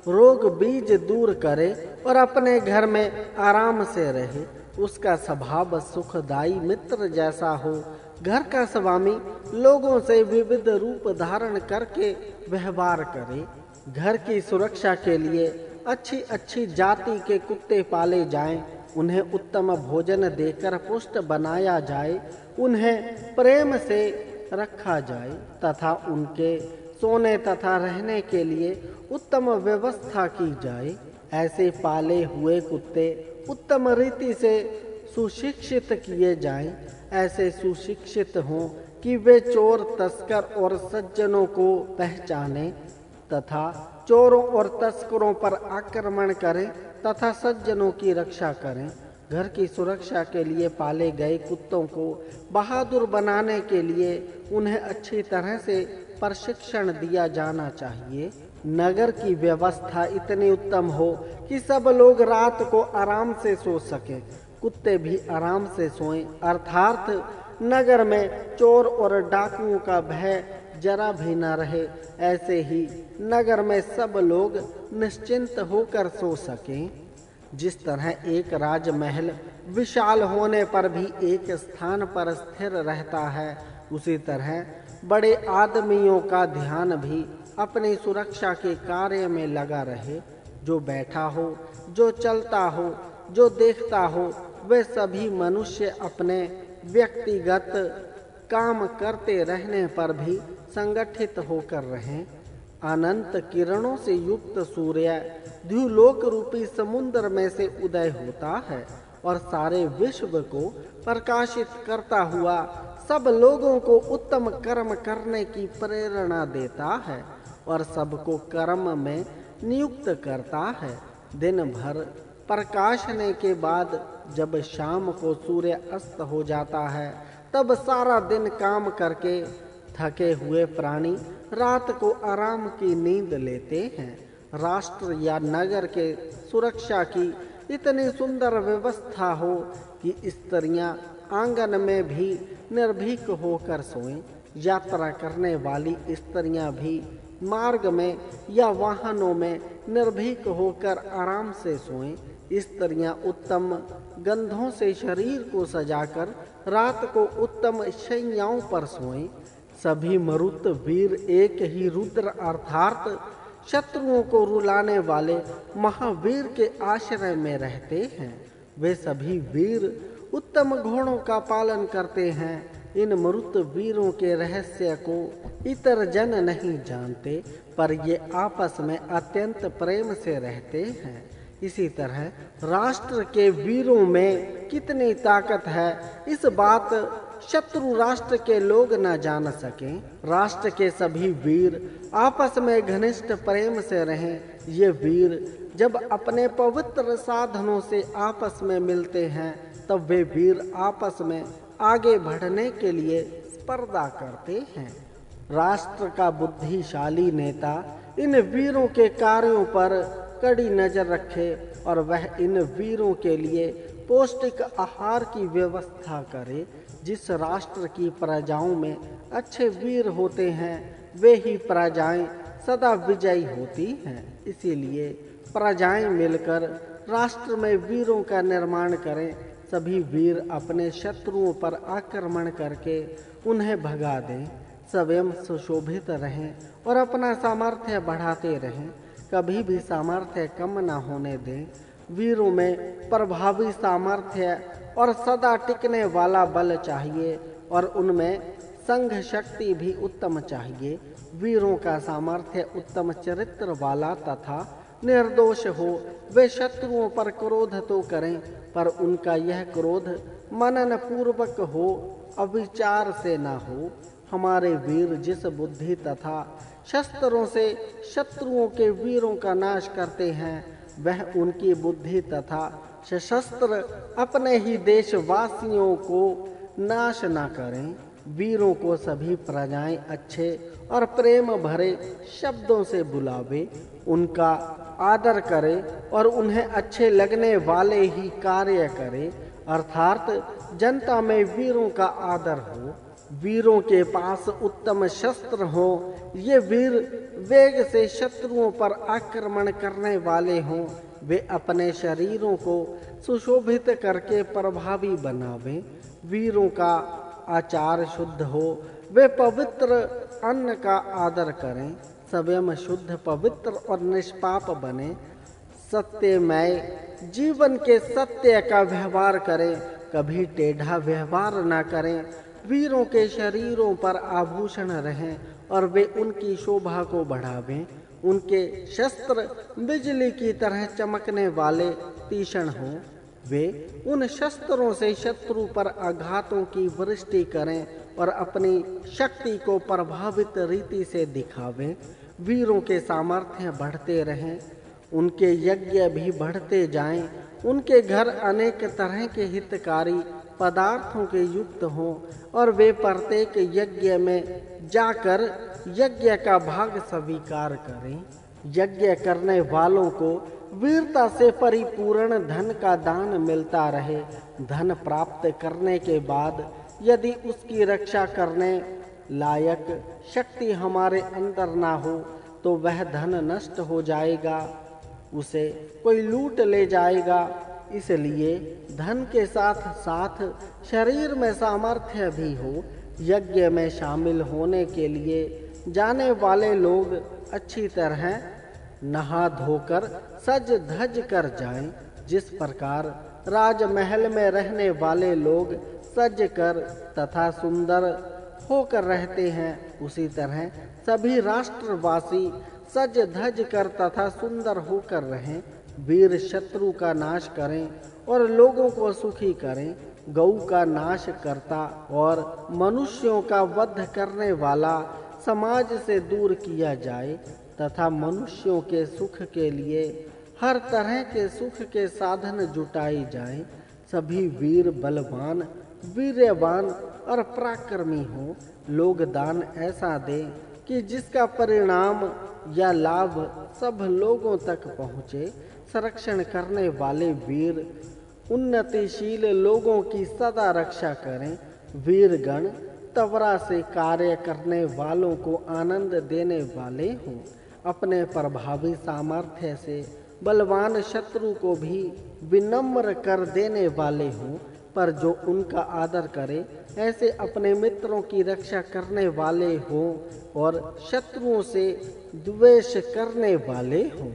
रोग बीज दूर करे और अपने घर में आराम से रहे। उसका स्वभाव सुखदायी मित्र जैसा हो। घर का स्वामी लोगों से विविध रूप धारण करके व्यवहार करे। घर की सुरक्षा के लिए अच्छी अच्छी जाति के कुत्ते पाले जाएं। उन्हें उत्तम भोजन देकर पुष्ट बनाया जाए। उन्हें प्रेम से रखा जाए तथा उनके सोने तथा रहने के लिए उत्तम व्यवस्था की जाए। ऐसे पाले हुए कुत्ते उत्तम रीति से सुशिक्षित किए जाएं। ऐसे सुशिक्षित हों कि वे चोर, तस्कर और सज्जनों को पहचाने। तथा चोरों और तस्करों पर आक्रमण करें तथा सज्जनों की रक्षा करें। घर की सुरक्षा के लिए पाले गए कुत्तों को बहादुर बनाने के लिए उन्हें अच्छी तरह से प्रशिक्षण दिया जाना चाहिए। नगर की व्यवस्था इतनी उत्तम हो कि सब लोग रात को आराम से सो सकें, कुत्ते भी आराम से सोएं, अर्थात नगर में चोर और डाकुओं का भय जरा भी न रहे। ऐसे ही नगर में सब लोग निश्चिंत होकर सो सकें। जिस तरह एक राजमहल विशाल होने पर भी एक स्थान पर स्थिर रहता है, उसी तरह बड़े आदमियों का ध्यान भी अपनी सुरक्षा के कार्य में लगा रहे। जो बैठा हो, जो चलता हो, जो देखता हो, वे सभी मनुष्य अपने व्यक्तिगत काम करते रहने पर भी संगठित होकर रहें। अनंत किरणों से युक्त सूर्य द्युलोक रूपी समुद्र में से उदय होता है और सारे विश्व को प्रकाशित करता हुआ सब लोगों को उत्तम कर्म करने की प्रेरणा देता है और सबको कर्म में नियुक्त करता है। दिन भर प्रकाशने के बाद जब शाम को सूर्य अस्त हो जाता है, तब सारा दिन काम करके थके हुए प्राणी रात को आराम की नींद लेते हैं। राष्ट्र या नगर के सुरक्षा की इतनी सुंदर व्यवस्था हो कि स्त्रियां आंगन में भी निर्भीक होकर सोएं। यात्रा करने वाली स्त्रियां भी मार्ग में या वाहनों में निर्भीक होकर आराम से सोएं। स्त्रियां उत्तम गंधों से शरीर को सजाकर रात को उत्तम शैय्याओं पर सोएं। सभी मरुत वीर एक ही रुद्र अर्थात शत्रुओं को रुलाने वाले महावीर के आश्रय में रहते हैं। वे सभी वीर उत्तम घोड़ों का पालन करते हैं। इन मरुत वीरों के रहस्य को इतर जन नहीं जानते, पर ये आपस में अत्यंत प्रेम से रहते हैं। इसी तरह राष्ट्र के वीरों में कितनी ताकत है, इस बात शत्रु राष्ट्र के लोग न जान सकें। राष्ट्र के सभी वीर आपस में घनिष्ठ प्रेम से रहें। ये वीर जब अपने पवित्र साधनों से आपस में मिलते हैं, तब वे वीर आपस में आगे बढ़ने के लिए स्पर्धा करते हैं। राष्ट्र का बुद्धिशाली नेता इन वीरों के कार्यों पर कड़ी नजर रखे और वह इन वीरों के लिए पौष्टिक आहार की व्यवस्था करे। जिस राष्ट्र की प्रजाओं में अच्छे वीर होते हैं, वे ही प्रजाएं सदा विजयी होती हैं। इसीलिए प्रजाएं मिलकर राष्ट्र में वीरों का निर्माण करें। सभी वीर अपने शत्रुओं पर आक्रमण करके उन्हें भगा दें। स्वयं सुशोभित रहें और अपना सामर्थ्य बढ़ाते रहें। कभी भी सामर्थ्य कम न होने दें। वीरों में प्रभावी सामर्थ्य और सदा टिकने वाला बल चाहिए और उनमें संघ शक्ति भी उत्तम चाहिए। वीरों का सामर्थ्य उत्तम चरित्र वाला तथा निर्दोष हो। वे शत्रुओं पर क्रोध तो करें, पर उनका यह क्रोध मनन पूर्वक हो, अविचार से न हो। हमारे वीर जिस बुद्धि तथा शस्त्रों से शत्रुओं के वीरों का नाश करते हैं, वह उनकी बुद्धि तथा सशस्त्र अपने ही देशवासियों को नाश न करें। वीरों को सभी प्रजाएं अच्छे और प्रेम भरे शब्दों से बुलावे, उनका आदर करे और उन्हें अच्छे लगने वाले ही कार्य करे, अर्थात जनता में वीरों का आदर हो। वीरों के पास उत्तम शस्त्र हो। ये वीर वेग से शत्रुओं पर आक्रमण करने वाले हों। वे अपने शरीरों को सुशोभित करके प्रभावी बनावें। वीरों का आचार शुद्ध हो। वे पवित्र अन्न का आदर करें। स्वयं शुद्ध, पवित्र और निष्पाप बने। सत्यमय जीवन के सत्य का व्यवहार करें। कभी टेढ़ा व्यवहार न करें। वीरों के शरीरों पर आभूषण रहें और वे उनकी शोभा को बढ़ावें। उनके शस्त्र बिजली की तरह चमकने वाले तीक्ष्ण हों। वे उन शस्त्रों से शत्रु पर आघातों की वृष्टि करें और अपनी शक्ति को प्रभावित रीति से दिखावें। वीरों के सामर्थ्य बढ़ते रहें, उनके यज्ञ भी बढ़ते जाएं, उनके घर अनेक तरह के हितकारी पदार्थों के युक्त हों और वे प्रत्येक यज्ञ में जाकर यज्ञ का भाग स्वीकार करें। यज्ञ करने वालों को वीरता से परिपूर्ण धन का दान मिलता रहे। धन प्राप्त करने के बाद यदि उसकी रक्षा करने लायक शक्ति हमारे अंदर ना हो तो वह धन नष्ट हो जाएगा, उसे कोई लूट ले जाएगा। इसलिए धन के साथ साथ शरीर में सामर्थ्य भी हो। यज्ञ में शामिल होने के लिए जाने वाले लोग अच्छी तरह नहा धोकर सज धज कर जाएं। जिस प्रकार राजमहल में रहने वाले लोग सज कर तथा सुंदर होकर रहते हैं, उसी तरह सभी राष्ट्रवासी सज धज कर तथा सुंदर होकर रहें। वीर शत्रु का नाश करें और लोगों को सुखी करें। गौ का नाश करता और मनुष्यों का वध करने वाला समाज से दूर किया जाए तथा मनुष्यों के सुख के लिए हर तरह के सुख के साधन जुटाए जाएं। सभी वीर बलवान, वीर्यवान और पराक्रमी हो। लोग दान ऐसा दें कि जिसका परिणाम या लाभ सब लोगों तक पहुँचे। संरक्षण करने वाले वीर उन्नतिशील लोगों की सदा रक्षा करें। वीरगण तवरा से कार्य करने वालों को आनंद देने वाले हों। अपने प्रभावी सामर्थ्य से बलवान शत्रु को भी विनम्र कर देने वाले हों, पर जो उनका आदर करे ऐसे अपने मित्रों की रक्षा करने वाले हों और शत्रुओं से द्वेष करने वाले हों।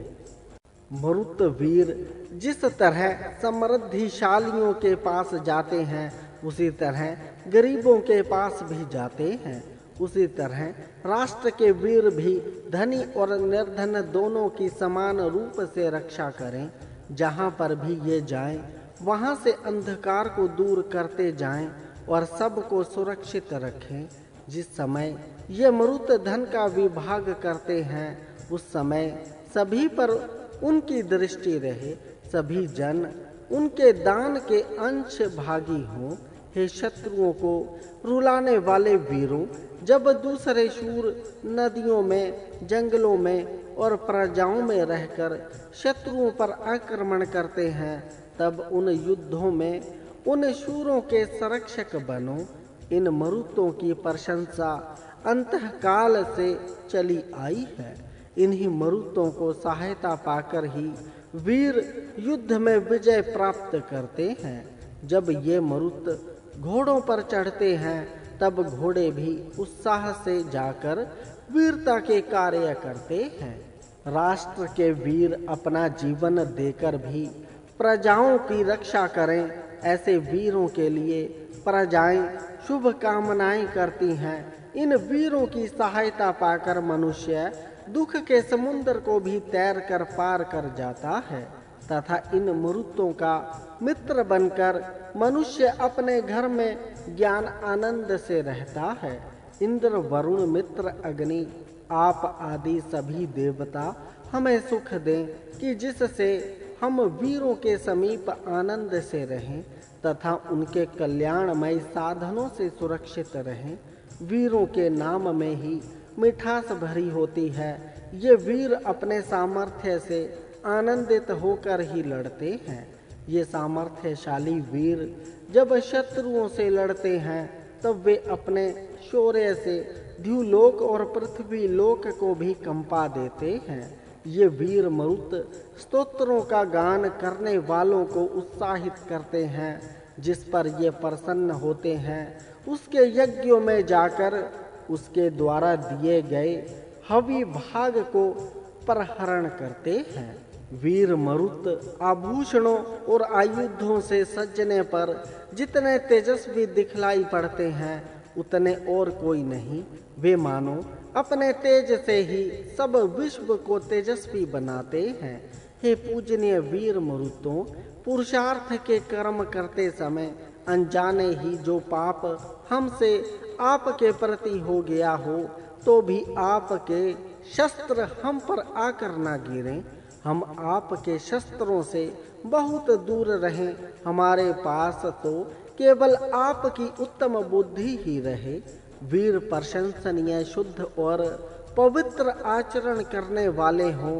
मरुत वीर जिस तरह समृद्धिशालियों के पास जाते हैं, उसी तरह गरीबों के पास भी जाते हैं। उसी तरह राष्ट्र के वीर भी धनी और निर्धन दोनों की समान रूप से रक्षा करें। जहाँ पर भी ये जाएं, वहाँ से अंधकार को दूर करते जाएं और सबको सुरक्षित रखें। जिस समय ये मरुत धन का विभाग करते हैं, उस समय सभी पर उनकी दृष्टि रहे, सभी जन उनके दान के अंश भागी हों। हे शत्रुओं को रुलाने वाले वीरों, जब दूसरे शूर नदियों में, जंगलों में और प्रजाओं में रहकर शत्रुओं पर आक्रमण करते हैं, तब उन युद्धों में उन शूरों के संरक्षक बनो। इन मरुतों की प्रशंसा अंतकाल से चली आई है। इन्हीं मरुतों को सहायता पाकर ही वीर युद्ध में विजय प्राप्त करते हैं। जब ये मरुत घोड़ों पर चढ़ते हैं, तब घोड़े भी उत्साह से जाकर वीरता के कार्य करते हैं। राष्ट्र के वीर अपना जीवन देकर भी प्रजाओं की रक्षा करें, ऐसे वीरों के लिए प्रजाएं शुभ कामनाएं करती हैं। इन वीरों की सहायता पाकर मनुष्य दुख के समुद्र को भी तैर कर पार कर जाता है तथा इन मरुतों का मित्र बनकर मनुष्य अपने घर में ज्ञान आनंद से रहता है। इंद्र, वरुण, मित्र, अग्नि, आप आदि सभी देवता हमें सुख दें कि जिससे हम वीरों के समीप आनंद से रहें तथा उनके कल्याणमय साधनों से सुरक्षित रहें। वीरों के नाम में ही मिठास भरी होती है। ये वीर अपने सामर्थ्य से आनंदित होकर ही लड़ते हैं। ये सामर्थ्यशाली वीर जब शत्रुओं से लड़ते हैं, तब वे अपने शौर्य से द्युलोक और पृथ्वी लोक को भी कंपा देते हैं। ये वीर मरुत स्तोत्रों का गान करने वालों को उत्साहित करते हैं। जिस पर ये प्रसन्न होते हैं, उसके यज्ञों में जाकर उसके द्वारा दिए गए हवि भाग को परहरण करते हैं। वीर मरुत आभूषणों और आयुधों से सजने पर जितने तेजस्वी दिखलाई पड़ते हैं, उतने और कोई नहीं। वे मानो अपने तेज से ही सब विश्व को तेजस्वी बनाते हैं। हे पूजनीय वीर मरुतों, पुरुषार्थ के कर्म करते समय अनजाने ही जो पाप हमसे आपके प्रति हो गया हो, तो भी आपके शस्त्र हम पर आकर ना गिरें। हम आपके शस्त्रों से बहुत दूर रहें। हमारे पास तो केवल आपकी उत्तम बुद्धि ही रहे। वीर प्रशंसनीय, शुद्ध और पवित्र आचरण करने वाले हों।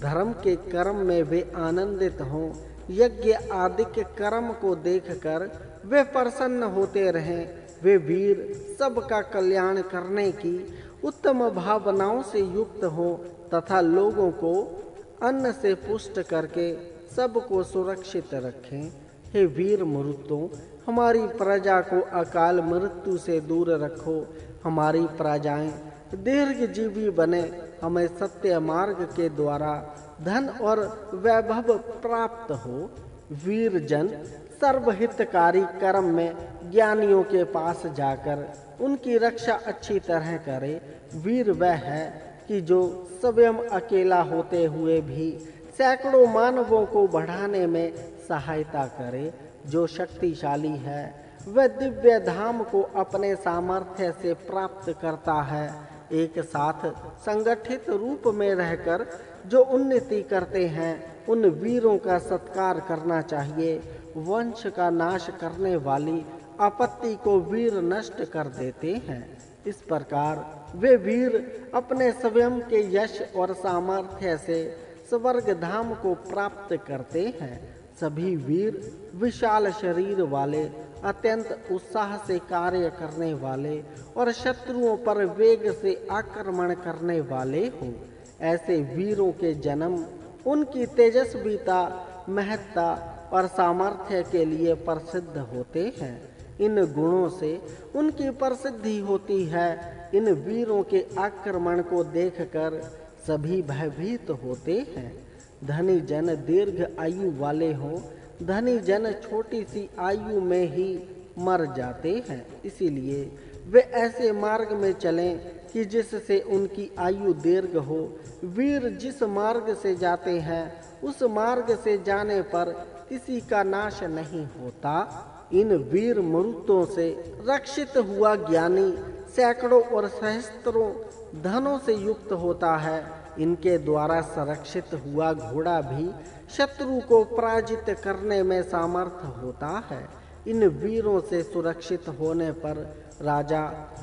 धर्म के कर्म में वे आनंदित हों। यज्ञ आदि के कर्म को देखकर वे प्रसन्न होते रहें। वे वीर सबका कल्याण करने की उत्तम भावनाओं से युक्त हों तथा लोगों को अन्न से पुष्ट करके सबको सुरक्षित रखें। हे वीर मरुतों, हमारी प्रजा को अकाल मृत्यु से दूर रखो। हमारी प्रजाएं दीर्घजीवी बने। हमें सत्य मार्ग के द्वारा धन और वैभव प्राप्त हो। वीर जन सर्वहितकारी कर्म में ज्ञानियों के पास जाकर उनकी रक्षा अच्छी तरह करे। वीर वह है कि जो स्वयं अकेला होते हुए भी सैकड़ों मानवों को बढ़ाने में सहायता करे। जो शक्तिशाली है वह दिव्य धाम को अपने सामर्थ्य से प्राप्त करता है। एक साथ संगठित रूप में रहकर जो उन्नति करते हैं उन वीरों का सत्कार करना चाहिए। वंश का नाश करने वाली आपत्ति को वीर नष्ट कर देते हैं। इस प्रकार वे वीर अपने स्वयं के यश और सामर्थ्य से स्वर्ग धाम को प्राप्त करते हैं। सभी वीर विशाल शरीर वाले, अत्यंत उत्साह से कार्य करने वाले और शत्रुओं पर वेग से आक्रमण करने वाले हों। ऐसे वीरों के जन्म उनकी तेजस्विता, महत्ता और सामर्थ्य के लिए प्रसिद्ध होते हैं। इन गुणों से उनकी प्रसिद्धि होती है। इन वीरों के आक्रमण को देखकर सभी भयभीत होते हैं। धनी जन दीर्घ आयु वाले हों। धनी जन छोटी सी आयु में ही मर जाते हैं। इसीलिए वे ऐसे मार्ग में चलें कि जिससे उनकी आयु दीर्घ हो। वीर जिस मार्ग से जाते हैं उस मार्ग से जाने पर किसी का नाश नहीं होता। इन वीर मरुतों से रक्षित हुआ ज्ञानी सैकड़ों और सहस्त्रों धनों से युक्त होता है। इनके द्वारा संरक्षित हुआ घोड़ा भी शत्रु को पराजित करने में सामर्थ होता है। इन वीरों से सुरक्षित होने पर राजा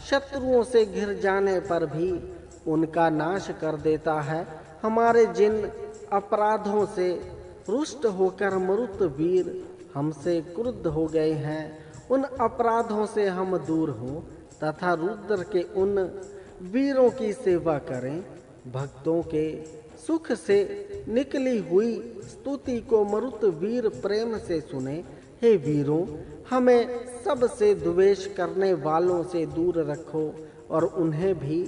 शत्रुओं से घिर जाने पर भी उनका नाश कर देता है। हमारे जिन अपराधों से रुष्ट होकर मरुत वीर हमसे क्रुद्ध हो गए हैं उन अपराधों से हम दूर हों तथा रुद्र के उन वीरों की सेवा करें। भक्तों के सुख से निकली हुई स्तुति को मरुत वीर प्रेम से सुने। हे वीरों, हमें सबसे द्वेष करने वालों से दूर रखो और उन्हें भी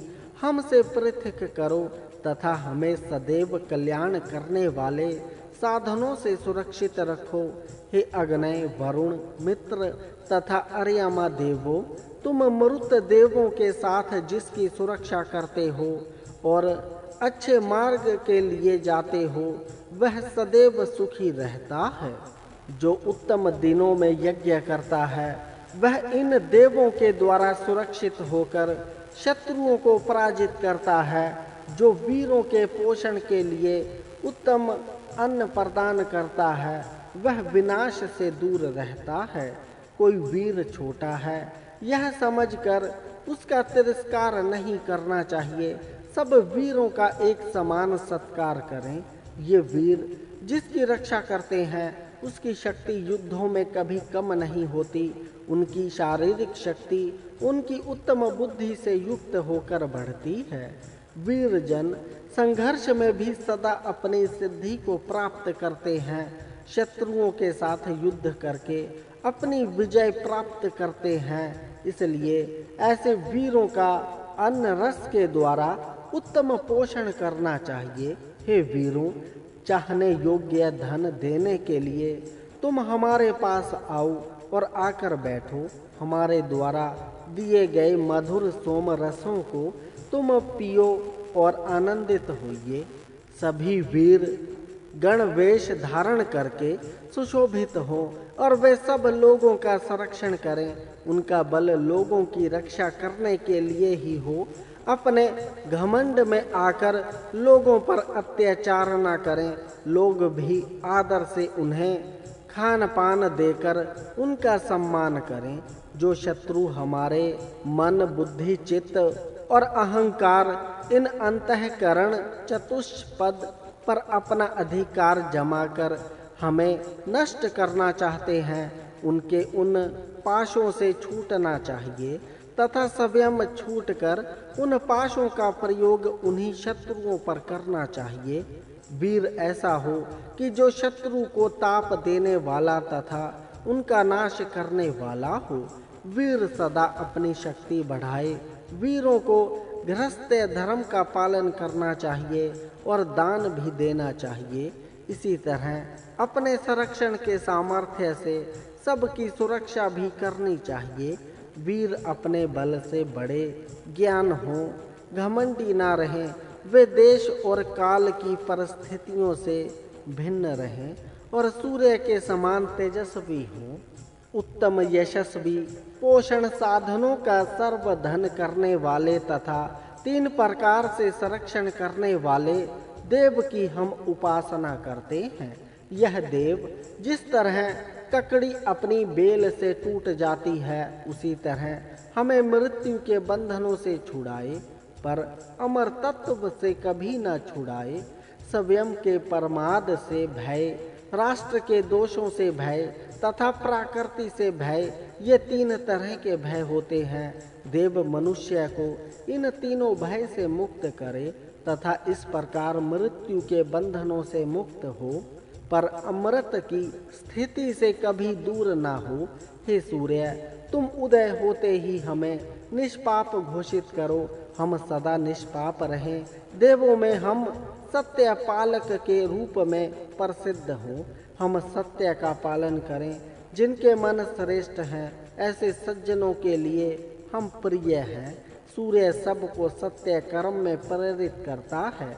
हमसे पृथक करो तथा हमें सदैव कल्याण करने वाले साधनों से सुरक्षित रखो। हे अग्नय, वरुण, मित्र तथा अर्यमा देवों, तुम मरुत देवों के साथ जिसकी सुरक्षा करते हो और अच्छे मार्ग के लिए जाते हो वह सदैव सुखी रहता है। जो उत्तम दिनों में यज्ञ करता है वह इन देवों के द्वारा सुरक्षित होकर शत्रुओं को पराजित करता है। जो वीरों के पोषण के लिए उत्तम अन्न प्रदान करता है वह विनाश से दूर रहता है। कोई वीर छोटा है यह समझकर उसका तिरस्कार नहीं करना चाहिए। सब वीरों का एक समान सत्कार करें। ये वीर जिसकी रक्षा करते हैं उसकी शक्ति युद्धों में कभी कम नहीं होती। उनकी शारीरिक शक्ति उनकी उत्तम बुद्धि से युक्त होकर बढ़ती है। वीर जन संघर्ष में भी सदा अपनी सिद्धि को प्राप्त करते हैं। शत्रुओं के साथ युद्ध करके अपनी विजय प्राप्त करते हैं। इसलिए ऐसे वीरों का अन्न रस के द्वारा उत्तम पोषण करना चाहिए। हे वीरों, चाहने योग्य धन देने के लिए तुम हमारे पास आओ और आकर बैठो। हमारे द्वारा दिए गए मधुर सोम रसों को तुम पियो और आनंदित होइए। सभी वीर गण वेश धारण करके सुशोभित हों और वे सब लोगों का संरक्षण करें। उनका बल लोगों की रक्षा करने के लिए ही हो, अपने घमंड में आकर लोगों पर अत्याचार न करें। लोग भी आदर से उन्हें खान पान देकर उनका सम्मान करें। जो शत्रु हमारे मन, बुद्धि, चित्त और अहंकार, इन अंतःकरण चतुष्पद पर अपना अधिकार जमा कर हमें नष्ट करना चाहते हैं, उनके उन पाशों से छूटना चाहिए तथा स्वयं छूटकर उन पाशों का प्रयोग उन्हीं शत्रुओं पर करना चाहिए। वीर ऐसा हो कि जो शत्रु को ताप देने वाला तथा उनका नाश करने वाला हो। वीर सदा अपनी शक्ति बढ़ाए। वीरों को गृहस्थ धर्म का पालन करना चाहिए और दान भी देना चाहिए। इसी तरह अपने संरक्षण के सामर्थ्य से सबकी सुरक्षा भी करनी चाहिए। वीर अपने बल से बड़े ज्ञान हो, घमंडी ना रहें। वे देश और काल की परिस्थितियों से भिन्न रहें और सूर्य के समान तेजस्वी हों। उत्तम, यशस्वी, पोषण साधनों का सर्वधन करने वाले तथा 3 प्रकार से संरक्षण करने वाले देव की हम उपासना करते हैं। यह देव जिस तरह ककड़ी अपनी बेल से टूट जाती है, उसी तरह हमें मृत्यु के बंधनों से छुड़ाए, पर अमर तत्व से कभी न छुड़ाए। स्वयं के प्रमाद से भय, राष्ट्र के दोषों से भय तथा प्रकृति से भय, ये 3 तरह के भय होते हैं। देव मनुष्य को इन तीनों भय से मुक्त करे तथा इस प्रकार मृत्यु के बंधनों से मुक्त हो, पर अमृत की स्थिति से कभी दूर ना हो। हे सूर्य, तुम उदय होते ही हमें निष्पाप घोषित करो, हम सदा निष्पाप रहें। देवों में हम सत्य पालक के रूप में प्रसिद्ध हों। हम सत्य का पालन करें। जिनके मन श्रेष्ठ हैं, ऐसे सज्जनों के लिए हम प्रिय हैं। सूर्य सबको सत्य कर्म में प्रेरित करता है।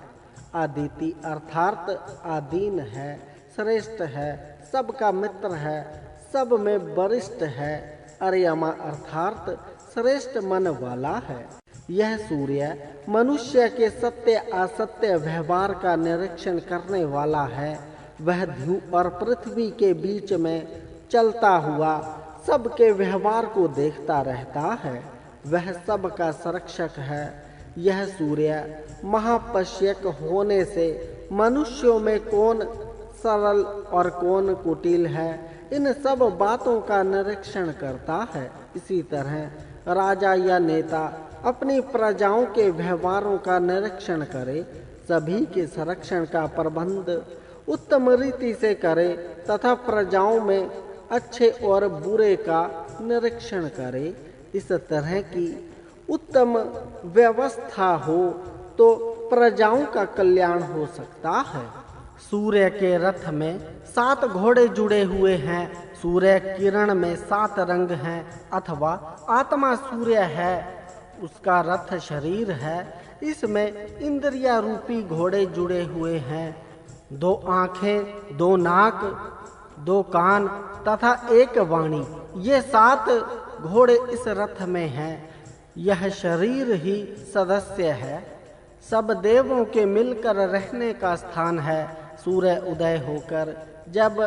आदिति अर्थात आदीन है, श्रेष्ठ है, सबका मित्र है, सब में वरिष्ठ है। अर्यमा अर्थात श्रेष्ठ मन वाला है। यह सूर्य मनुष्य के सत्य असत्य व्यवहार का निरीक्षण करने वाला है। वह ध्रुव और पृथ्वी के बीच में चलता हुआ सबके व्यवहार को देखता रहता है। वह सबका संरक्षक है। यह सूर्य महापश्यक होने से मनुष्यों में कौन सरल और कौन कुटिल है, इन सब बातों का निरीक्षण करता है। इसी तरह राजा या नेता अपनी प्रजाओं के व्यवहारों का निरीक्षण करे, सभी के संरक्षण का प्रबंध उत्तम रीति से करे तथा प्रजाओं में अच्छे और बुरे का निरीक्षण करे। इस तरह की उत्तम व्यवस्था हो तो प्रजाओं का कल्याण हो सकता है। सूर्य के रथ में 7 घोड़े जुड़े हुए हैं। सूर्य किरण में 7 रंग हैं, अथवा आत्मा सूर्य है, उसका रथ शरीर है। इसमें इंद्रिया रूपी घोड़े जुड़े हुए हैं। 2 आँखें, 2 नाक, 2 कान तथा 1 वाणी, ये 7 घोड़े इस रथ में हैं। यह शरीर ही सदस्य है। सब देवों के मिलकर रहने का स्थान है। सूर्य उदय होकर जब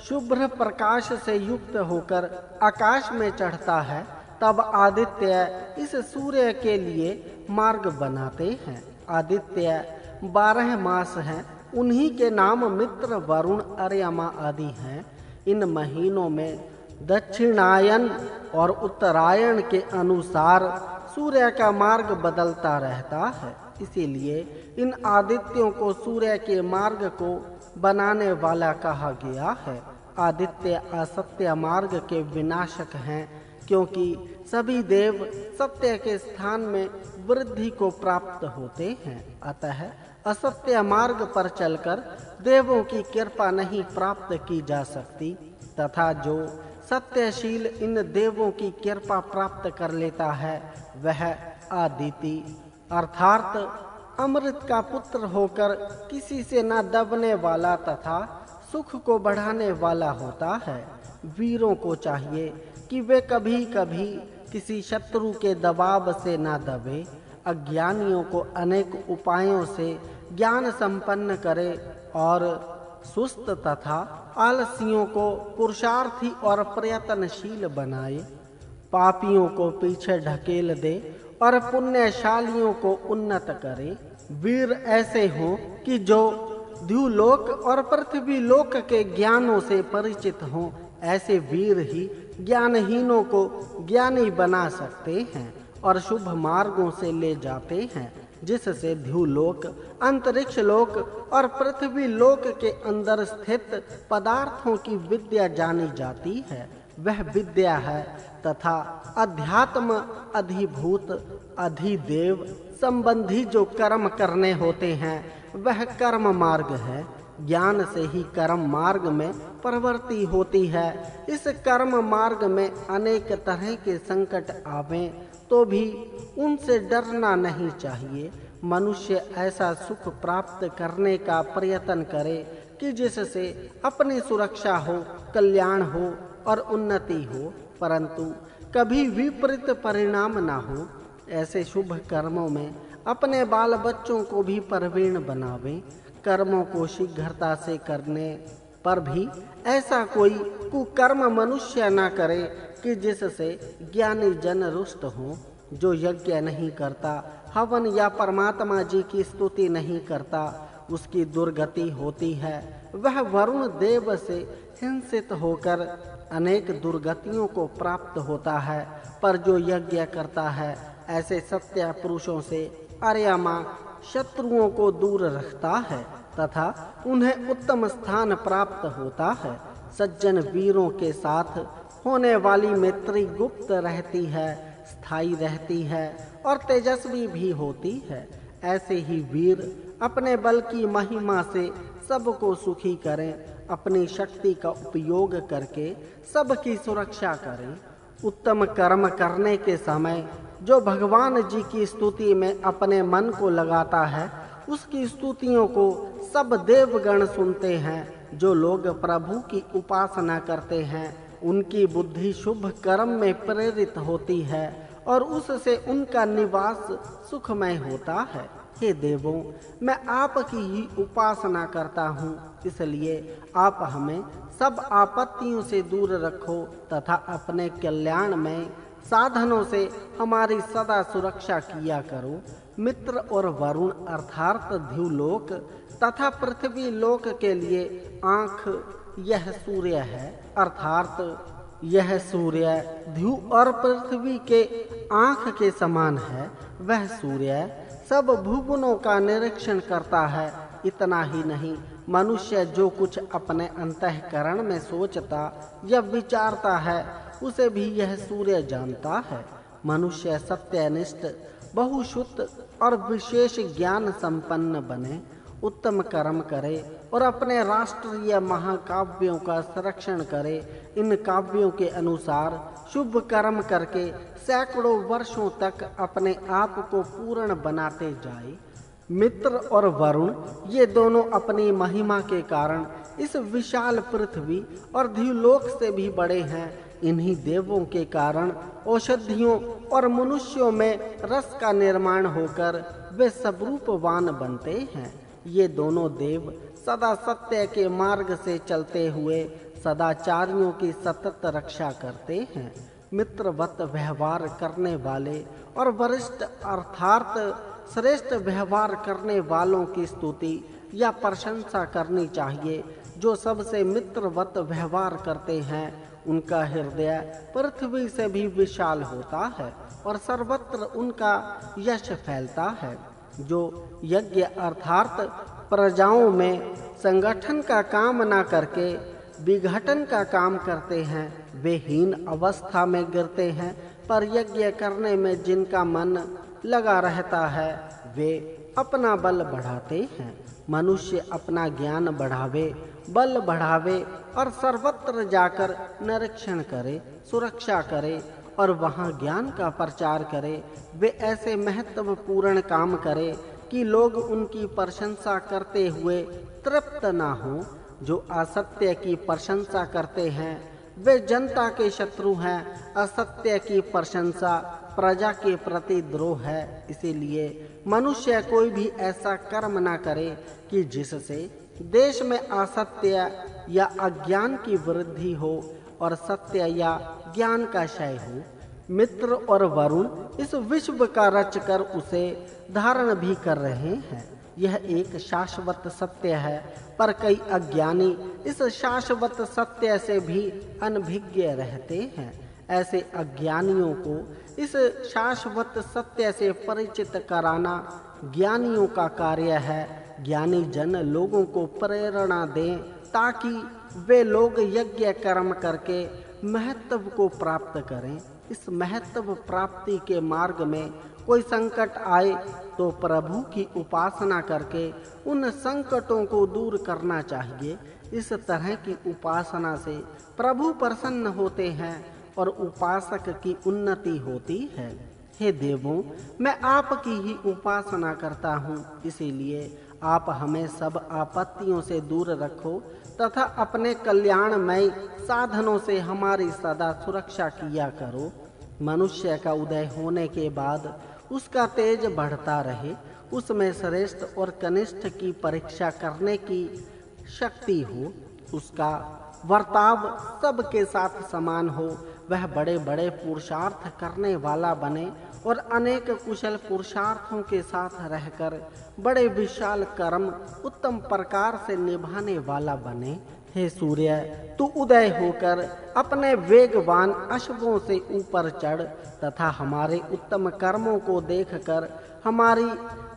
शुभ्र प्रकाश से युक्त होकर आकाश में चढ़ता है, तब आदित्य इस सूर्य के लिए मार्ग बनाते हैं। आदित्य 12 मास हैं। उन्हीं के नाम मित्र, वरुण, अर्यमा आदि हैं। इन महीनों में दक्षिणायन और उत्तरायण के अनुसार सूर्य का मार्ग बदलता रहता है। इसीलिए इन आदित्यों को सूर्य के मार्ग को बनाने वाला कहा गया है। आदित्य असत्य मार्ग के विनाशक हैं, क्योंकि सभी देव सत्य के स्थान में वृद्धि को प्राप्त होते हैं। अतः असत्य मार्ग पर चलकर देवों की कृपा नहीं प्राप्त की जा सकती, तथा जो सत्यशील इन देवों की कृपा प्राप्त कर लेता है, वह आदिति अर्थात अमृत का पुत्र होकर किसी से न दबने वाला तथा सुख को बढ़ाने वाला होता है। वीरों को चाहिए कि वे कभी कभी किसी शत्रु के दबाव से न दबे, अज्ञानियों को अनेक उपायों से ज्ञान संपन्न करे और सुस्त तथा आलसियों को पुरुषार्थी और प्रयत्नशील बनाए, पापियों को पीछे ढकेल दे और पुण्यशालियों को उन्नत करे। वीर ऐसे हों कि जो द्युलोक और पृथ्वी लोक के ज्ञानों से परिचित हों। ऐसे वीर ही ज्ञानहीनों को ज्ञानी बना सकते हैं और शुभ मार्गों से ले जाते हैं, जिससे द्युलोक, अंतरिक्ष लोक और पृथ्वी लोक के अंदर स्थित पदार्थों की विद्या जानी जाती है। वह विद्या है तथा अध्यात्म अधिभूत अधिदेव संबंधी जो कर्म करने होते हैं वह कर्म मार्ग है। ज्ञान से ही कर्म मार्ग में प्रवृत्ति होती है। इस कर्म मार्ग में अनेक तरह के संकट आवें तो भी उनसे डरना नहीं चाहिए। मनुष्य ऐसा सुख प्राप्त करने का प्रयत्न करे कि जिससे अपनी सुरक्षा हो, कल्याण हो और उन्नति हो, परंतु कभी विपरीत परिणाम ना हो। ऐसे शुभ कर्मों में अपने बाल बच्चों को भी प्रवीण बनावे। कर्मों को शीघ्रता से करने पर भी ऐसा कोई कुकर्म मनुष्य न करे कि जिससे ज्ञानी जन रुष्ट हो। जो यज्ञ नहीं करता, हवन या परमात्मा जी की स्तुति नहीं करता, उसकी दुर्गति होती है। वह वरुण देव से हिंसित होकर अनेक दुर्गतियों को प्राप्त होता है। पर जो यज्ञ करता है ऐसे सत्य पुरुषों से आर्यमा शत्रुओं को दूर रखता है तथा उन्हें उत्तम स्थान प्राप्त होता है। सज्जन वीरों के साथ होने वाली मैत्री गुप्त रहती है, स्थायी रहती है और तेजस्वी भी होती है। ऐसे ही वीर अपने बल की महिमा से सबको सुखी करें, अपनी शक्ति का उपयोग करके सबकी सुरक्षा करें। उत्तम कर्म करने के समय जो भगवान जी की स्तुति में अपने मन को लगाता है, उसकी स्तुतियों को सब देवगण सुनते हैं। जो लोग प्रभु की उपासना करते हैं उनकी बुद्धि शुभ कर्म में प्रेरित होती है और उससे उनका निवास सुखमय होता है। हे देवों, मैं आपकी ही उपासना करता हूँ, इसलिए आप हमें सब आपत्तियों से दूर रखो तथा अपने कल्याण में साधनों से हमारी सदा सुरक्षा किया करो। मित्र और वरुण अर्थात द्युलोक तथा पृथ्वी लोक के लिए आँख यह सूर्य है, अर्थात यह सूर्य ध्यु और पृथ्वी के आँख के समान है। वह सूर्य सब भुवनों का निरीक्षण करता है। इतना ही नहीं, मनुष्य जो कुछ अपने अंतःकरण में सोचता या विचारता है उसे भी यह सूर्य जानता है। मनुष्य सत्यनिष्ठ, बहुशुद्ध और विशेष ज्ञान संपन्न बने, उत्तम कर्म करे और अपने राष्ट्रीय महाकाव्यों का संरक्षण करे। इन काव्यों के अनुसार शुभ कर्म करके सैकड़ों वर्षों तक अपने आप को पूर्ण बनाते जाए। मित्र और वरुण ये दोनों अपनी महिमा के कारण इस विशाल पृथ्वी और द्युलोक से भी बड़े हैं। इन्हीं देवों के कारण औषधियों और मनुष्यों में रस का निर्माण होकर वे सबरूपवान बनते हैं। ये दोनों देव सदा सत्य के मार्ग से चलते हुए सदाचारियों की सतत रक्षा करते हैं। मित्रवत व्यवहार करने वाले और वरिष्ठ अर्थात श्रेष्ठ व्यवहार करने वालों की स्तुति या प्रशंसा करनी चाहिए। जो सबसे मित्रवत व्यवहार करते हैं उनका हृदय पृथ्वी से भी विशाल होता है और सर्वत्र उनका यश फैलता है। जो यज्ञ अर्थात प्रजाओं में संगठन का काम न करके विघटन का काम करते हैं वे हीन अवस्था में गिरते हैं। पर यज्ञ करने में जिनका मन लगा रहता है वे अपना बल बढ़ाते हैं। मनुष्य अपना ज्ञान बढ़ावे, बल बढ़ावे और सर्वत्र जाकर निरीक्षण करे, सुरक्षा करे और वहाँ ज्ञान का प्रचार करे। वे ऐसे महत्वपूर्ण काम करे कि लोग उनकी प्रशंसा करते हुए तृप्त ना हो। जो असत्य की प्रशंसा करते हैं वे जनता के शत्रु हैं। असत्य की प्रशंसा प्रजा के प्रति द्रोह है। इसीलिए मनुष्य कोई भी ऐसा कर्म न करे कि जिससे देश में असत्य या अज्ञान की वृद्धि हो और सत्य या ज्ञान का क्षय हो। मित्र और वरुण इस विश्व का रचकर उसे धारण भी कर रहे हैं। यह एक शाश्वत सत्य है, पर कई अज्ञानी इस शाश्वत सत्य से भी अनभिज्ञ रहते हैं। ऐसे अज्ञानियों को इस शाश्वत सत्य से परिचित कराना ज्ञानियों का कार्य है। ज्ञानी जन लोगों को प्रेरणा दें ताकि वे लोग यज्ञ कर्म करके महत्व को प्राप्त करें। इस महत्व प्राप्ति के मार्ग में कोई संकट आए तो प्रभु की उपासना करके उन संकटों को दूर करना चाहिए। इस तरह की उपासना से प्रभु प्रसन्न होते हैं और उपासक की उन्नति होती है। हे देवों, मैं आपकी ही उपासना करता हूँ, इसीलिए आप हमें सब आपत्तियों से दूर रखो तथा अपने कल्याणमय साधनों से हमारी सदा सुरक्षा किया करो। मनुष्य का उदय होने के बाद उसका तेज बढ़ता रहे, उसमें श्रेष्ठ और कनिष्ठ की परीक्षा करने की शक्ति हो, उसका वर्ताव सबके साथ समान हो, वह बड़े बड़े पुरुषार्थ करने वाला बने और अनेक कुशल पुरुषार्थों के साथ रहकर बड़े विशाल कर्म उत्तम प्रकार से निभाने वाला बने। हे सूर्य, तू उदय होकर अपने वेगवान अश्वों से ऊपर चढ़ तथा हमारे उत्तम कर्मों को देखकर हमारी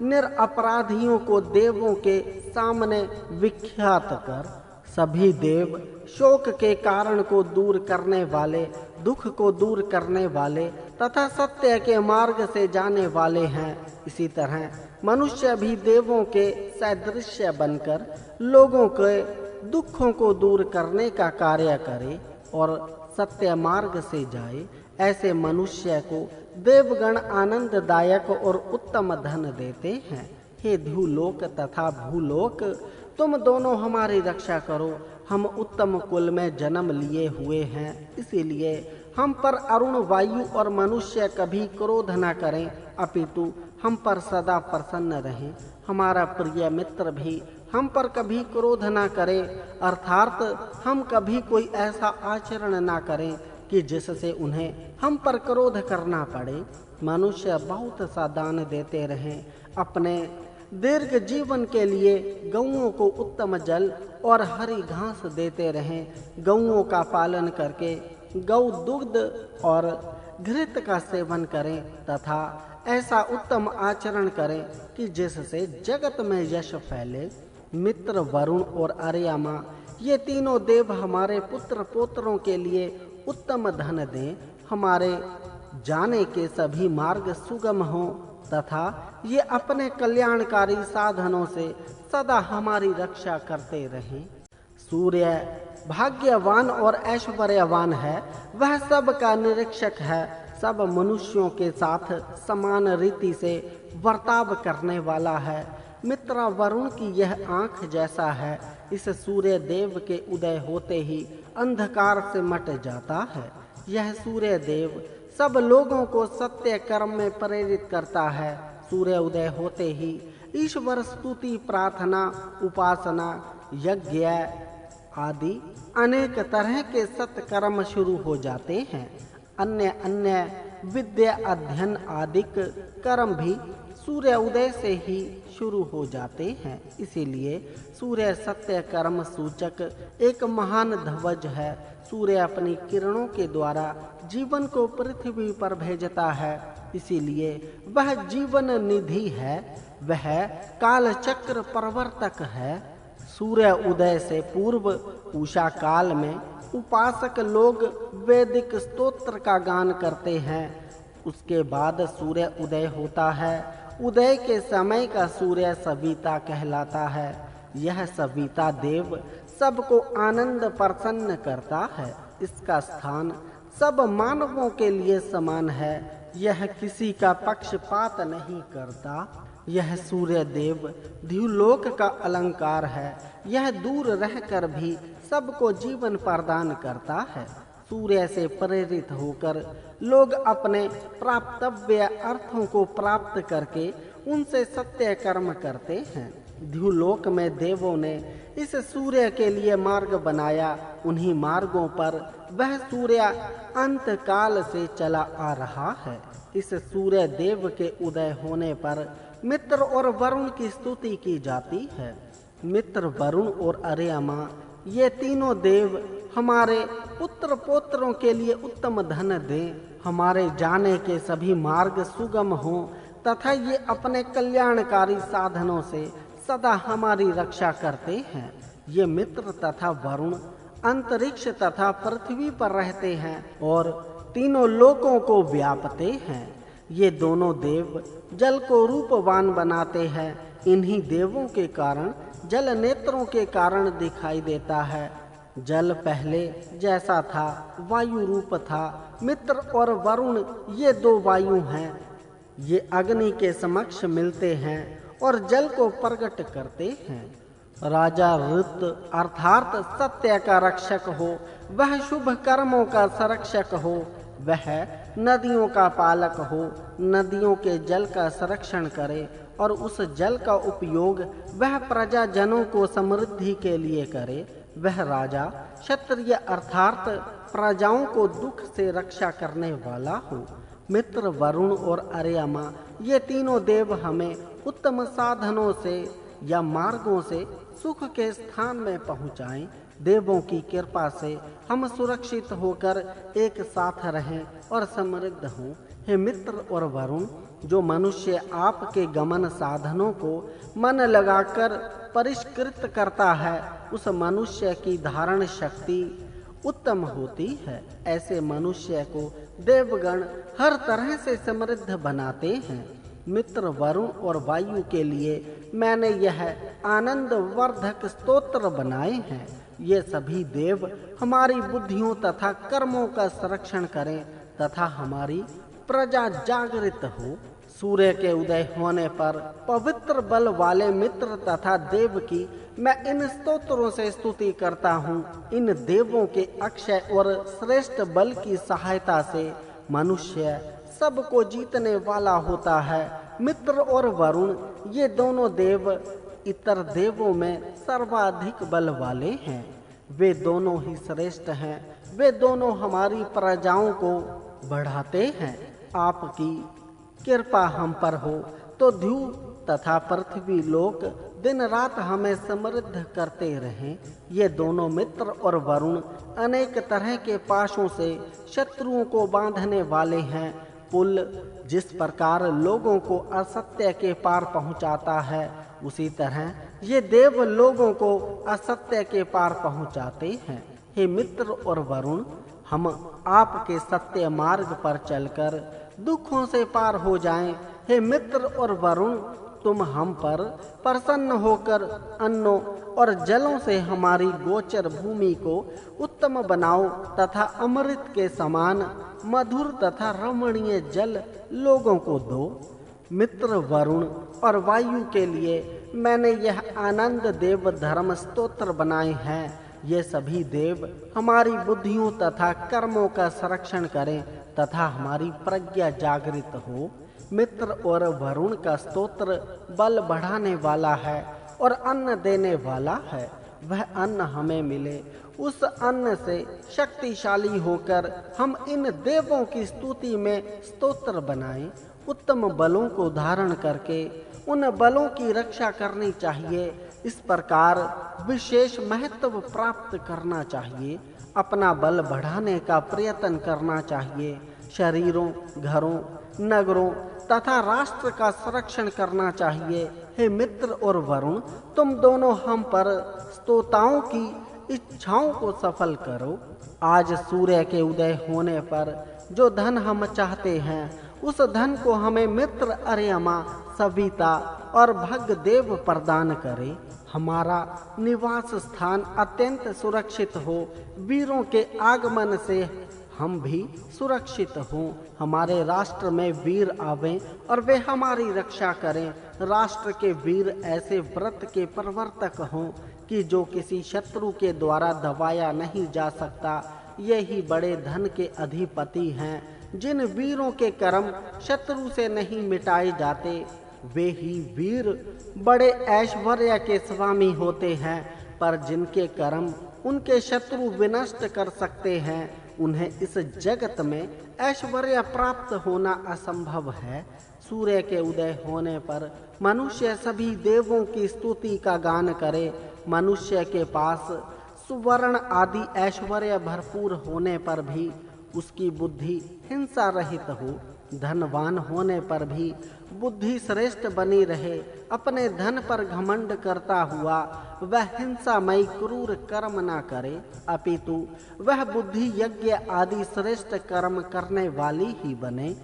निरपराधियों को देवों के सामने विख्यात कर। सभी देव शोक के कारण को दूर करने वाले, दुख को दूर करने वाले तथा सत्य के मार्ग से जाने वाले हैं। इसी तरह मनुष्य भी देवों के सदृश्य बनकर लोगों के दुखों को दूर करने का कार्य करे और सत्य मार्ग से जाए। ऐसे मनुष्य को देवगण आनंददायक और उत्तम धन देते हैं। हे ध्युलोक तथा भूलोक, तुम दोनों हमारी रक्षा करो। हम उत्तम कुल में जन्म लिए हुए हैं, इसीलिए हम पर अरुण वायु और मनुष्य कभी क्रोध न करें, अपितु हम पर सदा प्रसन्न रहें। हमारा प्रिय मित्र भी हम पर कभी क्रोध न करे, अर्थात हम कभी कोई ऐसा आचरण न करें कि जिससे उन्हें हम पर क्रोध करना पड़े। मनुष्य बहुत सा दान देते रहें, अपने दीर्घ जीवन के लिए गौओं को उत्तम जल और हरी घास देते रहें। गौओं का पालन करके गौ दुग्ध और घृत का सेवन करें तथा ऐसा उत्तम आचरण करें कि जिससे जगत में यश फैले। मित्र, वरुण और अर्यमा, ये तीनों देव हमारे पुत्र पोत्रों के लिए उत्तम धन दें। हमारे जाने के सभी मार्ग सुगम हों तथा ये अपने कल्याणकारी साधनों से सदा हमारी रक्षा करते रहें। सूर्य भाग्यवान और ऐश्वर्यवान है, वह सबका निरीक्षक है, सब मनुष्यों के साथ समान रीति से वर्ताव करने वाला है। मित्र, वरुण की यह आंख जैसा है, इस सूर्य देव के उदय होते ही अंधकार से मट जाता है। यह सूर्य देव सब लोगों को सत्य कर्म में प्रेरित करता है। सूर्य उदय होते ही ईश्वर स्तुति, प्रार्थना, उपासना, यज्ञ आदि अनेक तरह के सत्कर्म शुरू हो जाते हैं। अन्य अन्य विद्या अध्ययन आदि कर्म भी सूर्य उदय से ही शुरू हो जाते हैं। इसीलिए सूर्य सत्य कर्म सूचक एक महान ध्वज है। सूर्य अपनी किरणों के द्वारा जीवन को पृथ्वी पर भेजता है, इसीलिए वह जीवन निधि है, वह काल चक्र प्रवर्तक है। सूर्य उदय से पूर्व उषा काल में उपासक लोग वैदिक स्तोत्र का गान करते हैं। उसके बाद सूर्य उदय होता है। उदय के समय का सूर्य सविता कहलाता है। यह सविता देव सबको आनंद प्रसन्न करता है। इसका स्थान सब मानवों के लिए समान है। यह किसी का पक्षपात नहीं करता। यह सूर्य देव ध्युलोक का अलंकार है। यह दूर रहकर भी सबको जीवन प्रदान करता है। सूर्य से प्रेरित होकर लोग अपने प्राप्तव्य अर्थों को प्राप्त करके उनसे सत्य कर्म करते हैं। ध्युलोक में देवों ने इस सूर्य के लिए मार्ग बनाया। उन्हीं मार्गों पर वह सूर्य अंत काल से चला आ रहा है। इस सूर्य देव के उदय होने पर मित्र और वरुण की स्तुति की जाती है। मित्र, वरुण और अर्यमा ये तीनों देव हमारे पुत्र पौत्रों के लिए उत्तम धन दें, हमारे जाने के सभी मार्ग सुगम हों तथा ये अपने कल्याणकारी साधनों से सदा हमारी रक्षा करते हैं। ये मित्र तथा वरुण अंतरिक्ष तथा पृथ्वी पर रहते हैं और तीनों लोकों को व्यापते हैं। ये दोनों देव जल को रूपवान बनाते हैं। इन्हीं देवों के कारण जल नेत्रों के कारण दिखाई देता है। जल पहले जैसा था, वायु रूप था। मित्र और वरुण ये दो वायु हैं। ये अग्नि के समक्ष मिलते हैं और जल को प्रकट करते हैं। राजा ऋत अर्थात सत्य का रक्षक हो, वह शुभ कर्मों का संरक्षक हो, वह नदियों का पालक हो, नदियों के जल का संरक्षण करे और उस जल का उपयोग वह प्रजाजनों को समृद्धि के लिए करे। वह राजा क्षत्रिय अर्थात प्रजाओं को दुख से रक्षा करने वाला हो। मित्र, वरुण और अर्यमा ये तीनों देव हमें उत्तम साधनों से या मार्गों से सुख के स्थान में पहुँचाएं। देवों की कृपा से हम सुरक्षित होकर एक साथ रहें और समृद्ध हों। हे मित्र और वरुण, जो मनुष्य आपके गमन साधनों को मन लगाकर परिष्कृत करता है, उस मनुष्य की धारण शक्ति उत्तम होती है। ऐसे मनुष्य को देवगण हर तरह से समृद्ध बनाते हैं। मित्र, वरुण और वायु के लिए मैंने यह आनंद वर्धक स्तोत्र बनाए हैं। ये सभी देव हमारी बुद्धियों तथा कर्मों का संरक्षण करें तथा हमारी प्रजा जागृत हो। सूर्य के उदय होने पर पवित्र बल वाले मित्र तथा देव की मैं इन स्तोत्रों से स्तुति करता हूँ। इन देवों के अक्षय और श्रेष्ठ बल की सहायता से मनुष्य सबको जीतने वाला होता है। मित्र और वरुण ये दोनों देव इतर देवों में सर्वाधिक बल वाले हैं। वे दोनों ही श्रेष्ठ हैं। वे दोनों हमारी प्रजाओं को बढ़ाते हैं। आपकी कृपा हम पर हो तो ध्युव तथा पृथ्वी लोक दिन रात हमें समृद्ध करते रहें। ये दोनों मित्र और वरुण अनेक तरह के पाशों से शत्रुओं को बांधने वाले हैं। पुल जिस प्रकार लोगों को असत्य के पार पहुंचाता है, उसी तरह ये देव लोगों को असत्य के पार पहुंचाते हैं। हे मित्र और वरुण, हम आपके सत्य मार्ग पर चलकर दुखों से पार हो जाएं। हे मित्र और वरुण, तुम हम पर प्रसन्न होकर अन्नों और जलों से हमारी गोचर भूमि को उत्तम बनाओ तथा अमृत के समान मधुर तथा रमणीय जल लोगों को दो। मित्र, वरुण और वायु के लिए मैंने यह आनंद देव धर्म स्तोत्र बनाए हैं। ये सभी देव हमारी बुद्धियों तथा कर्मों का संरक्षण करें तथा हमारी प्रज्ञा जागृत हो। मित्र और वरुण का स्तोत्र बल बढ़ाने वाला है और अन्न देने वाला है। वह अन्न हमें मिले, उस अन्न से शक्तिशाली होकर हम इन देवों की स्तुति में स्तोत्र बनाएं। उत्तम बलों को धारण करके उन बलों की रक्षा करनी चाहिए। इस प्रकार विशेष महत्व प्राप्त करना चाहिए। अपना बल बढ़ाने का प्रयत्न करना चाहिए। शरीरों, घरों, नगरों तथा राष्ट्र का संरक्षण करना चाहिए। हे मित्र और वरुण, तुम दोनों हम पर स्तोताओं की इच्छाओं को सफल करो। आज सूर्य के उदय होने पर जो धन हम चाहते हैं, उस धन को हमें मित्र अर्यमा, सविता और भगदेव प्रदान करे। हमारा निवास स्थान अत्यंत सुरक्षित हो। वीरों के आगमन से हम भी सुरक्षित हों। हमारे राष्ट्र में वीर आवें और वे हमारी रक्षा करें। राष्ट्र के वीर ऐसे व्रत के प्रवर्तक हों कि जो किसी शत्रु के द्वारा दबाया नहीं जा सकता। ये ही बड़े धन के अधिपति हैं। जिन वीरों के कर्म शत्रु से नहीं मिटाए जाते, वे ही वीर बड़े ऐश्वर्य के स्वामी होते हैं। पर जिनके कर्म उनके शत्रु विनष्ट कर सकते हैं, उन्हें इस जगत में ऐश्वर्य प्राप्त होना असंभव है। सूर्य के उदय होने पर मनुष्य सभी देवों की स्तुति का गान करे। मनुष्य के पास सुवर्ण आदि ऐश्वर्य भरपूर होने पर भी उसकी बुद्धि हिंसा रहित हो, धनवान होने पर भी बुद्धि श्रेष्ठ बनी रहे, अपने धन पर घमंड करता हुआ वह हिंसामयी क्रूर कर्म न करे, अपितु वह बुद्धि यज्ञ आदि श्रेष्ठ कर्म करने वाली ही बने।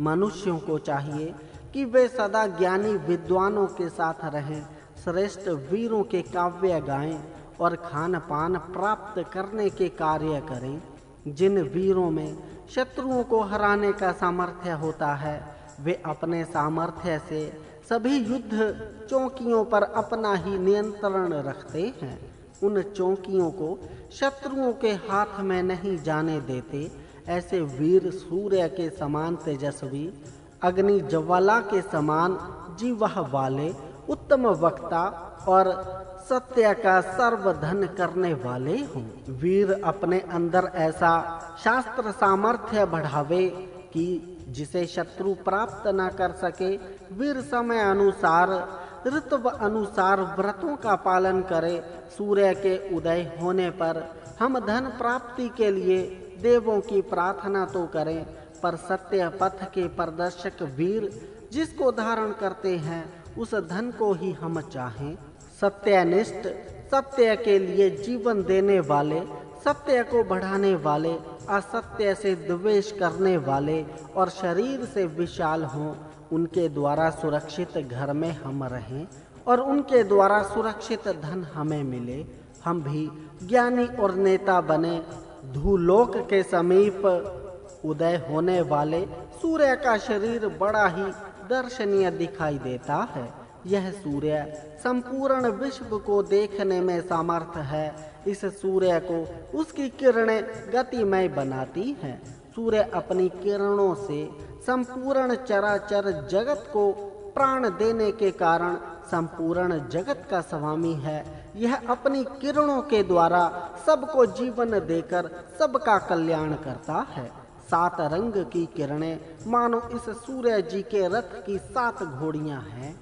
मनुष्यों को चाहिए कि वे सदा ज्ञानी विद्वानों के साथ रहें, श्रेष्ठ वीरों के काव्य गाएं और खान पान प्राप्त करने के कार्य करें। जिन वीरों में शत्रुओं को हराने का सामर्थ्य होता है, वे अपने सामर्थ्य से सभी युद्ध चौकियों पर अपना ही नियंत्रण रखते हैं। उन चौकियों को शत्रुओं के हाथ में नहीं जाने देते। ऐसे वीर सूर्य के समान तेजस्वी, अग्नि ज्वाला के समान जीवह वाले, उत्तम वक्ता और सत्य का सर्वधन करने वाले हों। वीर अपने अंदर ऐसा शास्त्र सामर्थ्य बढ़ावे कि जिसे शत्रु प्राप्त न कर सके। वीर समय अनुसार ऋतु अनुसार व्रतों का पालन करे। सूर्य के उदय होने पर हम धन प्राप्ति के लिए देवों की प्रार्थना तो करें, पर सत्य पथ के प्रदर्शक वीर जिसको धारण करते हैं, उस धन को ही हम चाहें। सत्यनिष्ठ, सत्य के लिए जीवन देने वाले, सत्य को बढ़ाने वाले, असत्य से द्वेष करने वाले और शरीर से विशाल हों, उनके द्वारा सुरक्षित घर में हम रहें और उनके द्वारा सुरक्षित धन हमें मिले। हम भी ज्ञानी और नेता बने। धूलोक के समीप उदय होने वाले सूर्य का शरीर बड़ा ही दर्शनीय दिखाई देता है। यह सूर्य संपूर्ण विश्व को देखने में समर्थ है। इस सूर्य को उसकी किरणें गतिमय बनाती हैं। सूर्य अपनी किरणों से संपूर्ण चराचर जगत को प्राण देने के कारण संपूर्ण जगत का स्वामी है। यह अपनी किरणों के द्वारा सबको जीवन देकर सबका कल्याण करता है। 7 रंग की किरणें मानो इस सूर्य जी के रथ की 7 घोड़ियां हैं।